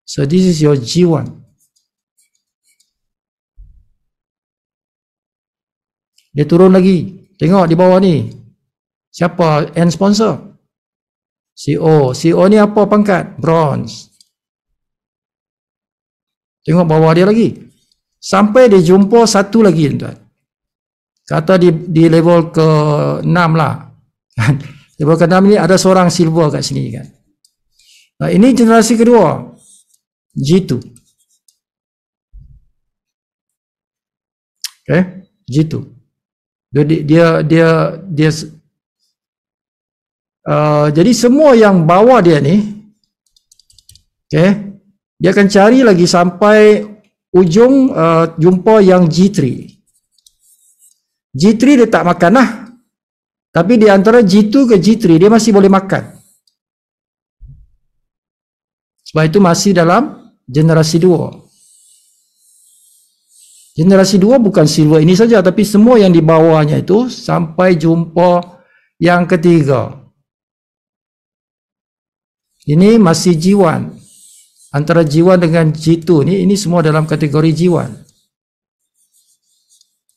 So this is your G1. Dia turun lagi. Tengok di bawah ni. Siapa end sponsor? CO. CO ni apa pangkat? Bronze. Tengok bawah dia lagi. Sampai dia jumpa satu lagi tuan-tuan. Kata di level ke-6 lah. Level ke-6 ni ada seorang silver kat sini, kan. Nah, ini generasi kedua. G2. Okay, G2. Dia jadi semua yang bawah dia ni, okay, dia akan cari lagi sampai ujung jumpa yang G3. G3 dia tak makan lah. Tapi di antara G2 ke G3 dia masih boleh makan. Sebab itu masih dalam generasi 2. Generasi 2 bukan silver ini saja, tapi semua yang di bawahnya itu sampai jumpa yang ketiga. Ini masih G1. Antara G1 dengan G2 ini semua dalam kategori G1.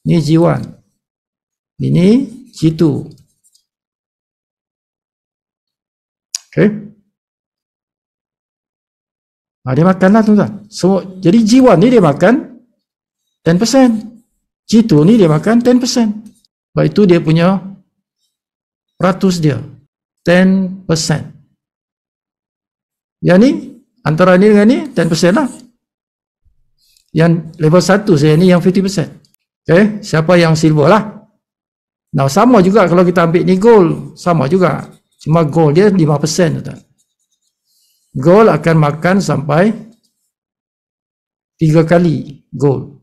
Ini G1. Ini G2. Okay. Dia makanlah tuan-tuan. So, jadi G1 ni dia makan 10%. G2 ni dia makan 10%. Sebab itu dia punya peratus dia 10%. Yang ni antara ni dengan ni 10% lah. Yang level 1 saya ni yang 50%. Okay, siapa yang silver lah. Nah, sama juga kalau kita ambil ni gold, sama juga. Cuma gold dia 5%, tuan. Gold akan makan sampai 3 kali gold.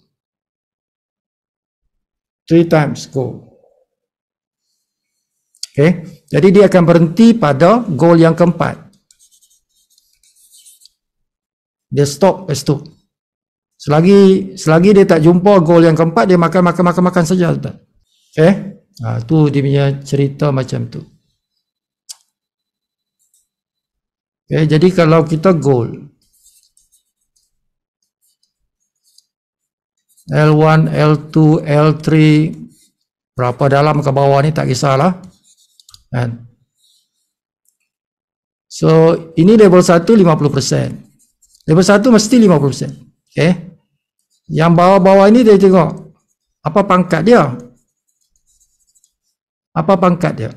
3 times gold. Okay, jadi dia akan berhenti pada gold yang keempat. Dia stop kat situ. Selagi dia tak jumpa goal yang keempat, dia makan saja, tuan. Okay? Tu dia punya cerita macam tu. Okay, jadi kalau kita goal L1, L2, L3 berapa dalam ke bawah ni tak kisahlah. Kan? So ini level 1 50%. Level 1 mesti 50%. Okay? Yang bawah-bawah ini dia tengok apa pangkat dia. Apa pangkat dia.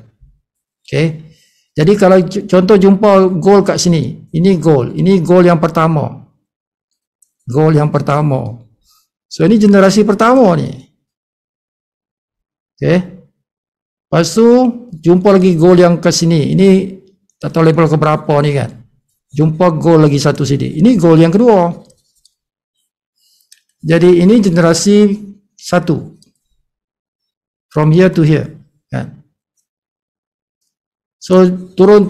Okay? Jadi kalau contoh jumpa goal kat sini, ini goal yang pertama. Goal yang pertama. So ini generasi pertama ni. Okay? Lepas tu jumpa lagi goal yang ke sini. Ini tak tahu level ke berapa ni kan. Jumpa goal lagi satu sini. Ini goal yang kedua. Jadi ini generasi 1. From here to here. Kan? So turun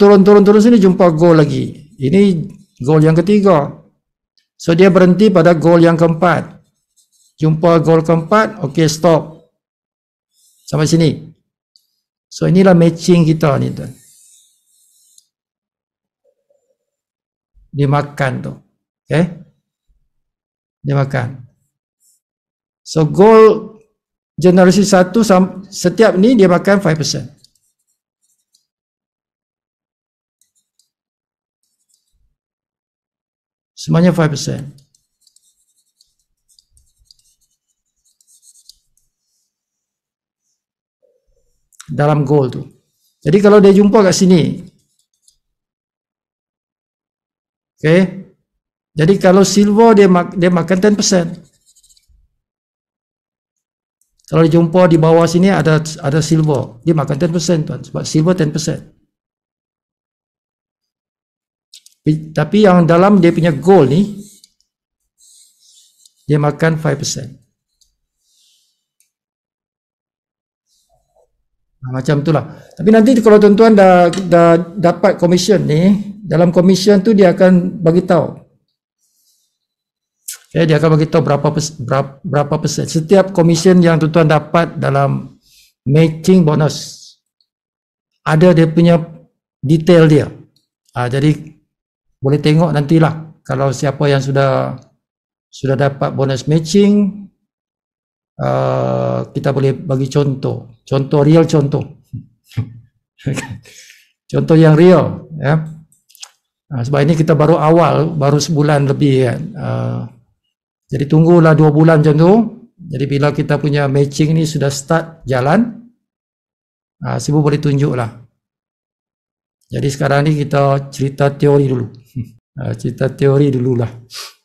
sini jumpa goal lagi. Ini goal yang ketiga. So dia berhenti pada goal yang keempat. Jumpa goal keempat, okey stop. Sampai sini. So inilah matching kita ni tuan. Dia makan tu. Okay? Dia makan. So goal generasi 1 setiap ni dia makan 5%. Semuanya 5%. Dalam goal tu. Jadi kalau dia jumpa kat sini. Okay. Jadi kalau silver dia makan 10%. Kalau dia jumpa di bawah sini ada silver, dia makan 10% tuan. Sebab silver 10%. Tapi yang dalam dia punya goal ni dia makan 5%. Macam itulah. Tapi nanti kalau tuan-tuan dah dapat commission ni, dalam commission tu dia akan bagi tahu. Okay, dia akan bagi tahu berapa persen. Setiap commission yang tuan-tuan dapat dalam matching bonus ada dia punya detail dia. Jadi boleh tengok nantilah kalau siapa yang sudah dapat bonus matching. Kita boleh bagi contoh real contoh. Contoh yang real ya. Sebab ini kita baru awal, baru sebulan lebih kan. Jadi tunggulah 2 bulan macam tu. Jadi bila kita punya matching ni sudah start jalan, Sibu boleh tunjuk lah. Jadi sekarang ni kita cerita teori dulu. Cerita teori dululah.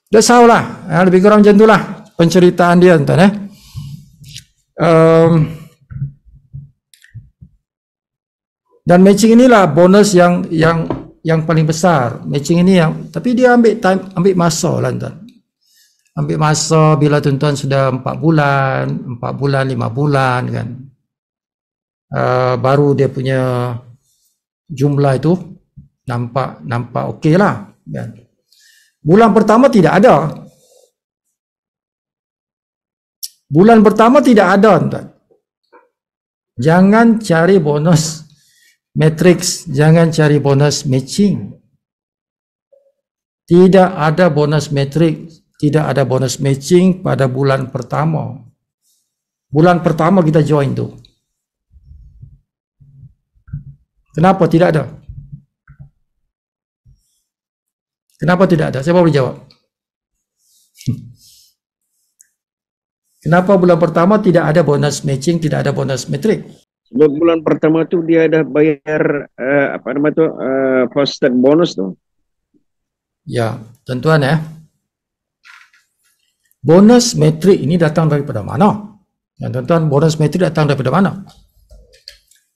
Dah tahu lah, lebih kurang macam tu lah penceritaan dia tuan. Dan matching inilah bonus yang paling besar. Matching ini yang, tapi dia ambil masa lah tuan. Ambil masa bila tuan-tuan sudah 4 bulan, 5 bulan kan. Baru dia punya jumlah itu nampak okey lah kan. Bulan pertama tidak ada. Bulan pertama tidak ada tuan. Jangan cari bonus matrix, jangan cari bonus matching. Tidak ada bonus matrix, tidak ada bonus matching pada bulan pertama. Bulan pertama kita join tu. Kenapa tidak ada? Kenapa tidak ada? Siapa boleh jawab? Kenapa bulan pertama tidak ada bonus matching, tidak ada bonus matrix? Sebab bulan pertama tu dia ada bayar first start bonus tu. Ya, tuan-tuan ya. Bonus metrik ini datang daripada mana? Ya, tuan-tuan, bonus metrik datang daripada mana?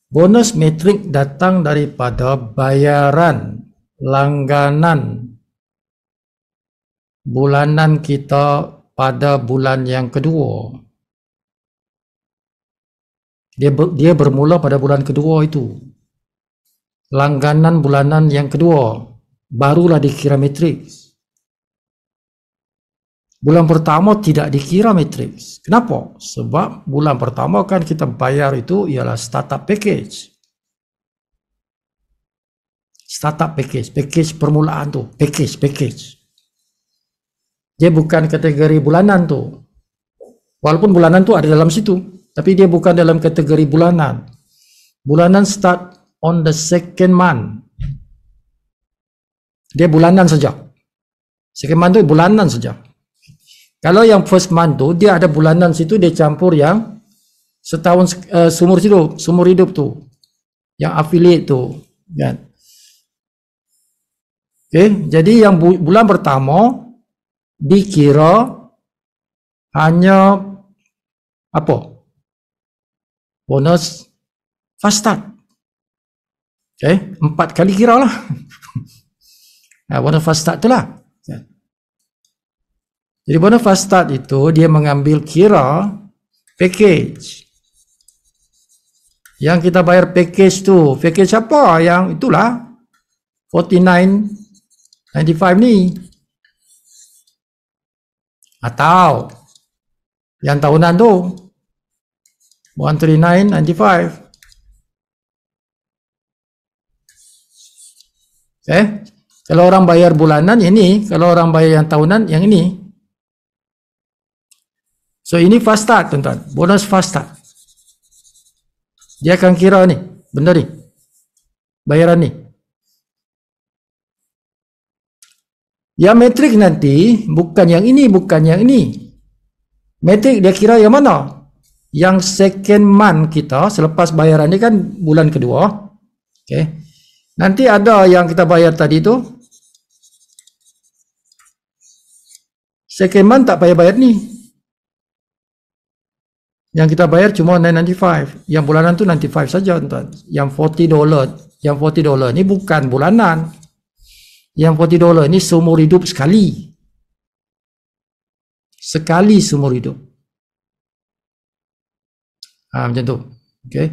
Bonus metrik datang daripada bayaran langganan bulanan kita pada bulan yang kedua. Dia bermula pada bulan kedua itu. Langganan bulanan yang kedua barulah dikira matriks. Bulan pertama tidak dikira matriks. Kenapa? Sebab bulan pertama kan kita bayar itu ialah startup package. Startup package, package permulaan tu, package. Dia bukan kategori bulanan tu. Walaupun bulanan tu ada dalam situ, tapi dia bukan dalam kategori bulanan. Bulanan start on the second month. Dia bulanan saja. Second month tu bulanan saja. Kalau yang first month tu dia ada bulanan situ, dia campur yang setahun seumur hidup tu, yang affiliate tu, kan? Okay, jadi yang bulan pertama dikira hanya apa? Bonus fast start. Okay, 4 kali kira lah. Bonus fast start tu lah. Jadi bonus fast start itu dia mengambil kira package. Yang kita bayar package tu, package apa? Yang itulah 49.95 ni. Atau yang tahunan tu 139.95. Okay. Kalau orang bayar bulanan ini, kalau orang bayar yang tahunan yang ini. So ini fast start, tuan-tuan. Bonus fast start. Dia akan kira ni, benda ni. Bayaran ni. Yang metrik nanti bukan yang ini, bukan yang ini. Metrik dia kira yang mana? Yang second month kita selepas bayaran ni kan bulan kedua. Okay. Nanti ada yang kita bayar tadi tu. Second month tak payah bayar ni. Yang kita bayar cuma 9.95. Yang bulanan tu 95 saja, tuan. Yang $40, yang $40 ni bukan bulanan. Yang $40 ni seumur hidup sekali. Sekali seumur hidup. Macam tu. Okay.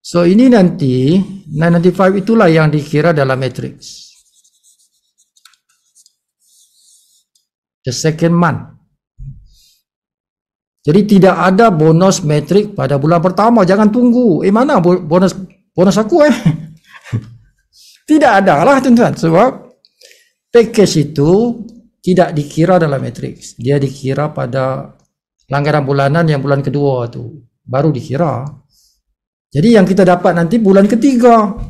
So ini nanti 9.95 itulah yang dikira dalam matrix. The second month. Jadi tidak ada bonus metrik pada bulan pertama. Jangan tunggu. Mana bonus aku Tidak ada lah, tuan-tuan. Sebab package itu tidak dikira dalam matrix. Dia dikira pada langganan bulanan yang bulan kedua tu. Baru dikira. Jadi yang kita dapat nanti bulan ketiga.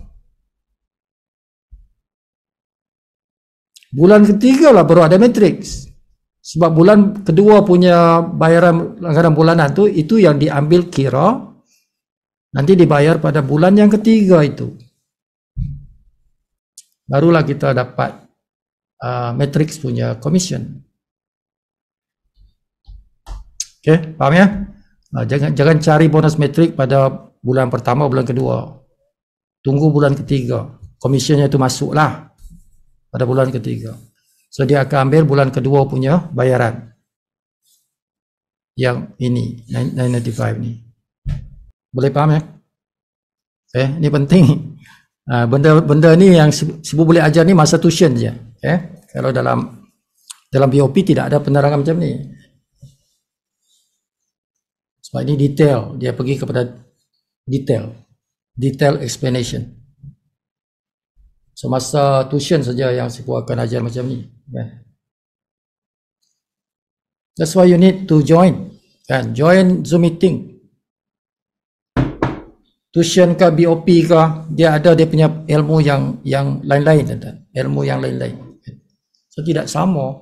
Bulan ketiga lah baru ada matrix. Sebab bulan kedua punya bayaran langganan bulanan tu, itu yang diambil kira, nanti dibayar pada bulan yang ketiga itu. Barulah kita dapat matrix punya commission. Okay, faham ya? Jangan cari bonus matrix pada bulan pertama, bulan kedua. Tunggu bulan ketiga. Commissionnya itu masuklah pada bulan ketiga. So dia akan ambil bulan kedua punya bayaran. Yang ini 9.95 ni. Boleh faham ya? Ini penting. Benda ni yang Sibu boleh ajar ni masa tuition je. Kalau dalam BOP tidak ada penerangan macam ni. Sebab ini detail, dia pergi kepada detail explanation. So masa tuition saja yang Sibu akan ajar macam ni. That's why you need to join. Kan, join Zoom meeting. Tuition ke BOP ke, dia ada dia punya ilmu yang lain-lain, ilmu yang lain-lain. So tidak sama.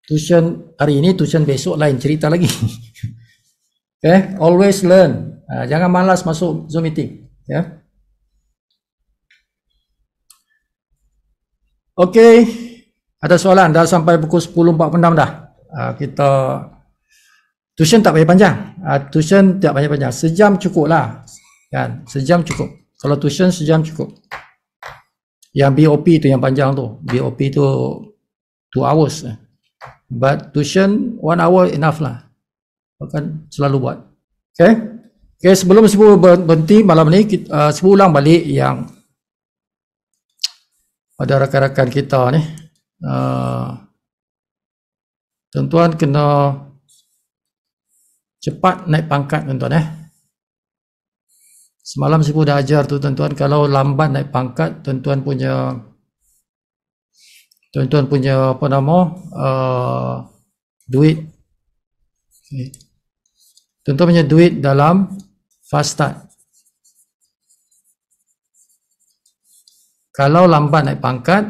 Tuition hari ini, tuition besok lain cerita lagi. Okay, always learn. Jangan malas masuk Zoom meeting. Ya. Okay, ada soalan? Dah sampai pukul 10.46 dah. kita tuition tak payah panjang. Tuition tak payah panjang. Sejam cukup lah. Kan? Sejam cukup. Kalau tuition sejam cukup. Yang BOP tu yang panjang tu. BOP tu 2 hours. But tuition 1 hour enough lah. Akan selalu buat. Okay. Okay, sebelum Sibu berhenti malam ni, Sibu ulang balik yang pada rakan-rakan kita ni. Tuan-tuan kena cepat naik pangkat tuan-tuan Semalam Sibu dah ajar tu tuan-tuan, kalau lambat naik pangkat, tuan-tuan punya apa nama duit. Okay. Tuan-tuan punya duit dalam fast start. Kalau lambat naik pangkat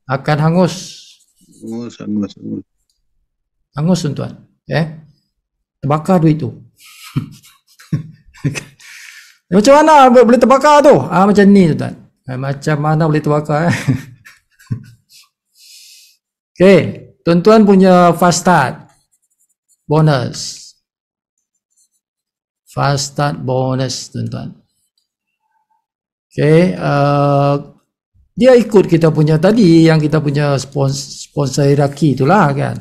akan hangus. Hangus tuan-tuan. Terbakar duit tu. Macam mana boleh terbakar tu? Macam ni tuan-tuan. Macam mana boleh terbakar? Okay, tuan-tuan punya fast start bonus. Fast start bonus tuan-tuan. Okay, dia ikut kita punya tadi yang kita punya sponsor hierarki itulah kan.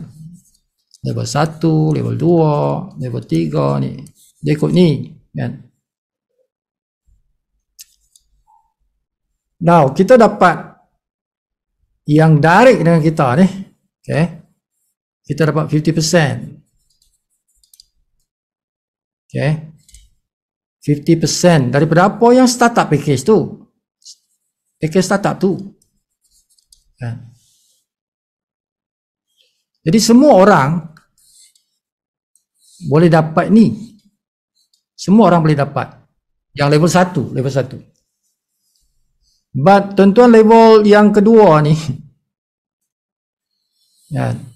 Level 1, level 2, level 3 ni. Dia ikut ni kan. Now, kita dapat yang direct dengan kita ni. Okay. Kita dapat 50%. Okay. 50% daripada apa yang startup package tu. Package startup tu. Kan. Jadi semua orang boleh dapat ni. Semua orang boleh dapat. Yang level 1. But tuan-tuan level yang kedua ni. Kan.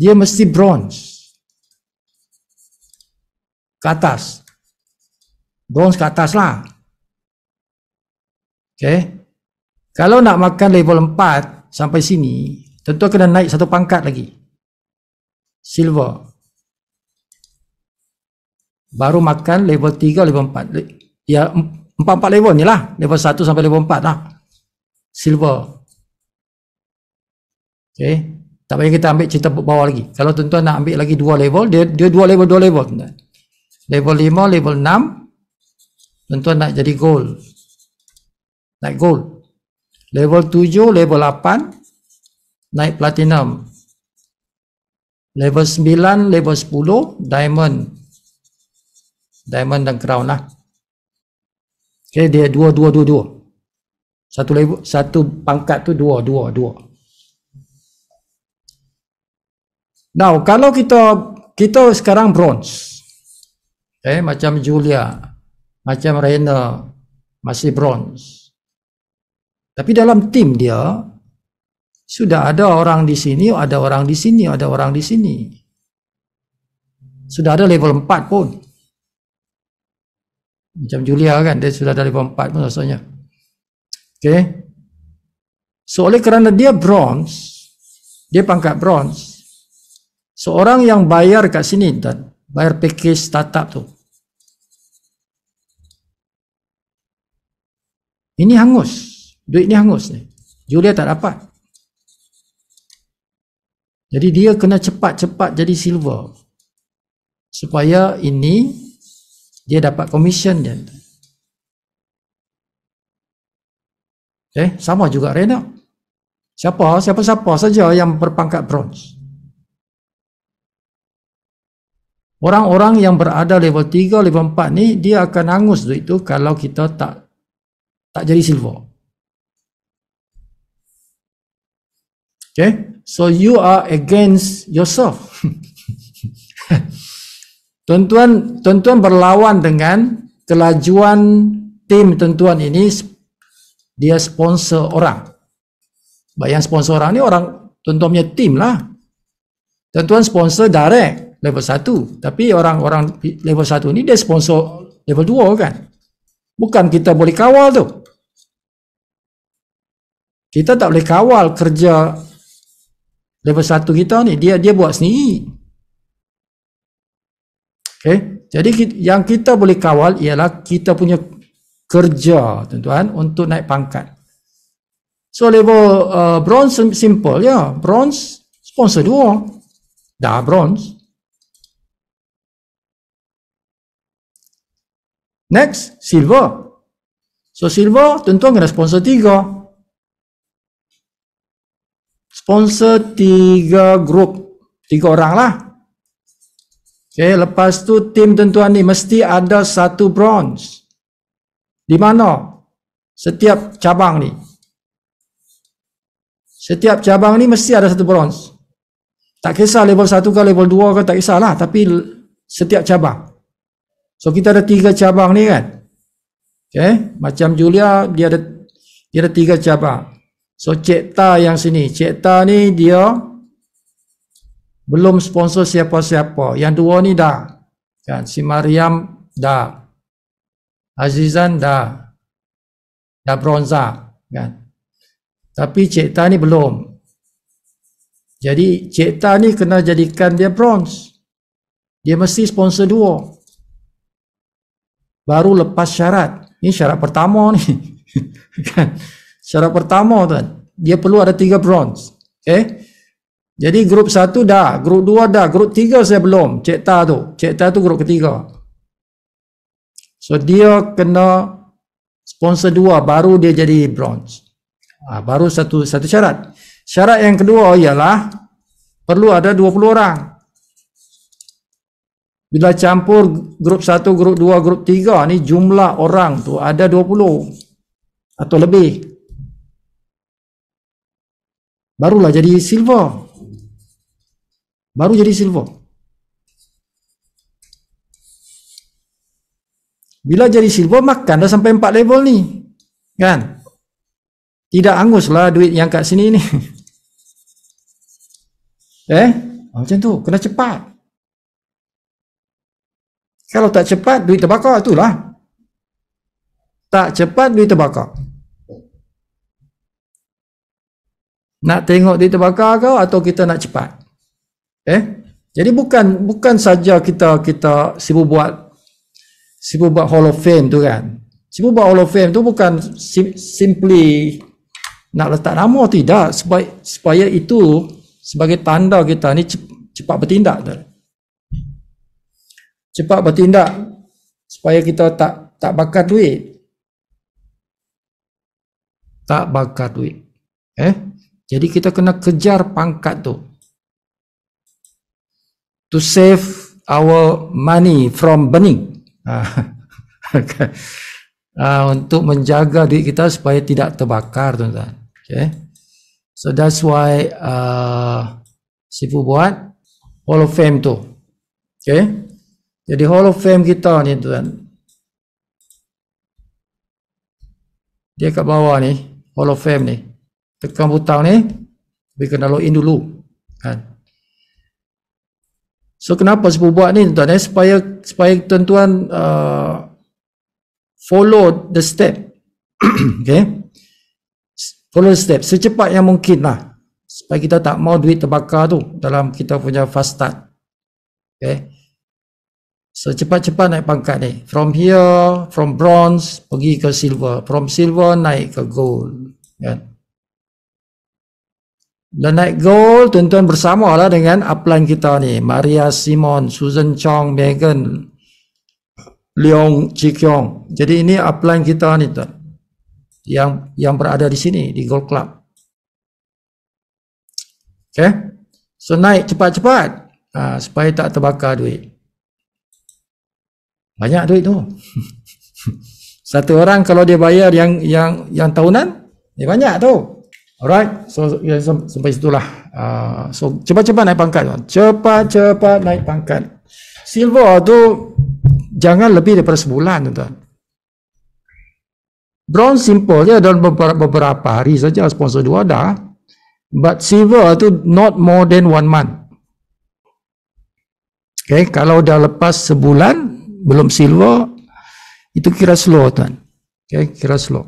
Dia mesti bronze. Ke atas. Bronze ke atas lah. Okay. Kalau nak makan level 4 sampai sini, tentu kena naik satu pangkat lagi. Silver. Baru makan level 3, level 4. Ya, 4 level ni lah. Level 1 sampai level 4 lah. Silver. Okay. Tak payah kita ambil cerita bawah lagi. Kalau tuan-tuan nak ambil lagi 2 level, dia 2 level, 2 level. Level 5, level 6, tuan-tuan nak jadi gold. Naik gold. Level 7, level 8, naik platinum. Level 9, level 10, diamond. Diamond dan crown lah. Okay, dia 2. Satu level, satu pangkat tu 2. Now, kalau kita sekarang bronze. Macam Julia, macam Rena masih bronze. Tapi dalam tim dia sudah ada orang di sini, ada orang di sini, ada orang di sini. Sudah ada level 4 pun. Macam Julia kan, dia sudah ada level 4 pun rasanya. Okay. So oleh kerana dia bronze, dia pangkat bronze, seorang yang bayar kat sini dan bayar package startup tu, ini hangus. Duit ni hangus ni. Julia tak dapat. Jadi dia kena cepat-cepat jadi silver. Supaya ini dia dapat commission dia. Sama juga Rena. Siapa saja yang berpangkat bronze. Orang-orang yang berada level 3, level 4 ni, dia akan hangus duit tu kalau kita tak jadi silver. Okay, so you are against yourself. Tuan-tuan berlawan dengan kelajuan tim tuan-tuan ini. Dia sponsor orang. Yang sponsor orang ni orang tuan-tuan punya tim lah. Tuan-tuan sponsor direct level 1, tapi orang-orang level 1 ni dia sponsor level 2 kan. Bukan kita boleh kawal tu. Kita tak boleh kawal kerja level 1 kita ni dia buat sendiri. Okay, jadi yang kita boleh kawal ialah kita punya kerja, tuan-tuan, untuk naik pangkat. So level bronze simple ya, bronze sponsor 2 dah bronze. Next silver. So silver tuan-tuan kena sponsor 3. Sponsor 3 grup, 3 orang lah. Okay, lepas tu tim tuan-tuan ni mesti ada 1 bronze. Di mana? Setiap cabang ni. Setiap cabang ni mesti ada 1 bronze. Tak kisah level 1 ke level 2 ke, tak kisahlah, tapi setiap cabang. So kita ada 3 cabang ni kan. Okay, macam Julia dia ada 3 cabang. So Cik Ta yang sini, Cik Ta ni dia belum sponsor siapa-siapa. Yang 2 ni dah. Kan, si Mariam dah. Azizan dah. Dah bronza, kan. Tapi Cik Ta ni belum. Jadi Cik Ta ni kena jadikan dia bronze. Dia mesti sponsor 2. Baru lepas syarat. Ini syarat pertama ni. Kan? Syarat pertama tuan. Dia perlu ada 3 bronze. Okay. Jadi grup 1 dah, grup 2 dah, grup 3 saya belum. Cik Ta tu grup ketiga. So dia kena sponsor 2 baru dia jadi bronze. Baru satu syarat. Syarat yang kedua ialah perlu ada 20 orang. Bila campur grup 1, grup 2, grup 3 ni jumlah orang tu ada 20 atau lebih. Barulah jadi silver. Baru jadi silver. Bila jadi silver makan dah sampai 4 level ni. Kan? Tidak anguslah duit yang kat sini ni. Macam tu. Kena cepat. Kalau tak cepat duit terbakar, itulah. Tak cepat duit terbakar. Nak tengok duit terbakar kau atau kita nak cepat? Jadi bukan saja kita sibuk buat Hall of Fame tu kan. Sibuk buat Hall of Fame tu bukan simply nak letak nama, tidak, supaya itu sebagai tanda kita ni cepat bertindak tu. Cepat bertindak supaya kita tak bakar duit. Tak bakar duit. Jadi kita kena kejar pangkat tu. To save our money from burning. Untuk menjaga duit kita supaya tidak terbakar, tuan-tuan. Okay. So that's why Sifu buat Hall of Fame tu. Okay. Jadi Hall of Fame kita ni, tuan, dia kat bawah ni, Hall of Fame ni. Tekan butang ni, tapi kena login dulu. Kan. So kenapa Sifu buat ni, tuan, supaya tuan-tuan follow the step. Okay. Follow the step secepat yang mungkin lah, supaya kita tak mau duit terbakar tu dalam kita punya fast start. Okay. So cepat-cepat naik pangkat ni. From here, from bronze pergi ke silver, from silver naik ke gold. Kan. Dan naik gold, tuan-tuan bersamalah dengan upline kita ni, Maria Simon, Susan Chong, Megan Leong Chi Kiong. Jadi ini upline kita ni, tuan, yang berada di sini di Gold Club. Okay. So naik cepat-cepat supaya tak terbakar duit. Banyak duit tu. Satu orang kalau dia bayar yang tahunan, dia banyak tu. Alright, so sampai situlah. So cepat-cepat naik pangkat, tuan. Cepat-cepat naik pangkat. Silver tu jangan lebih daripada sebulan, tuan. Bronze simple je, dalam beberapa hari saja, sponsor 2 dah. But silver tu not more than 1 month. Okay, kalau dah lepas sebulan belum silver, itu kira slow, tuan. Okay, kira slow.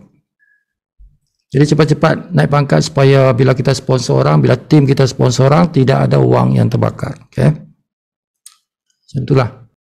Jadi cepat-cepat naik pangkat supaya bila kita sponsor orang, bila tim kita sponsor orang, tidak ada wang yang terbakar. Okay? Macam itulah.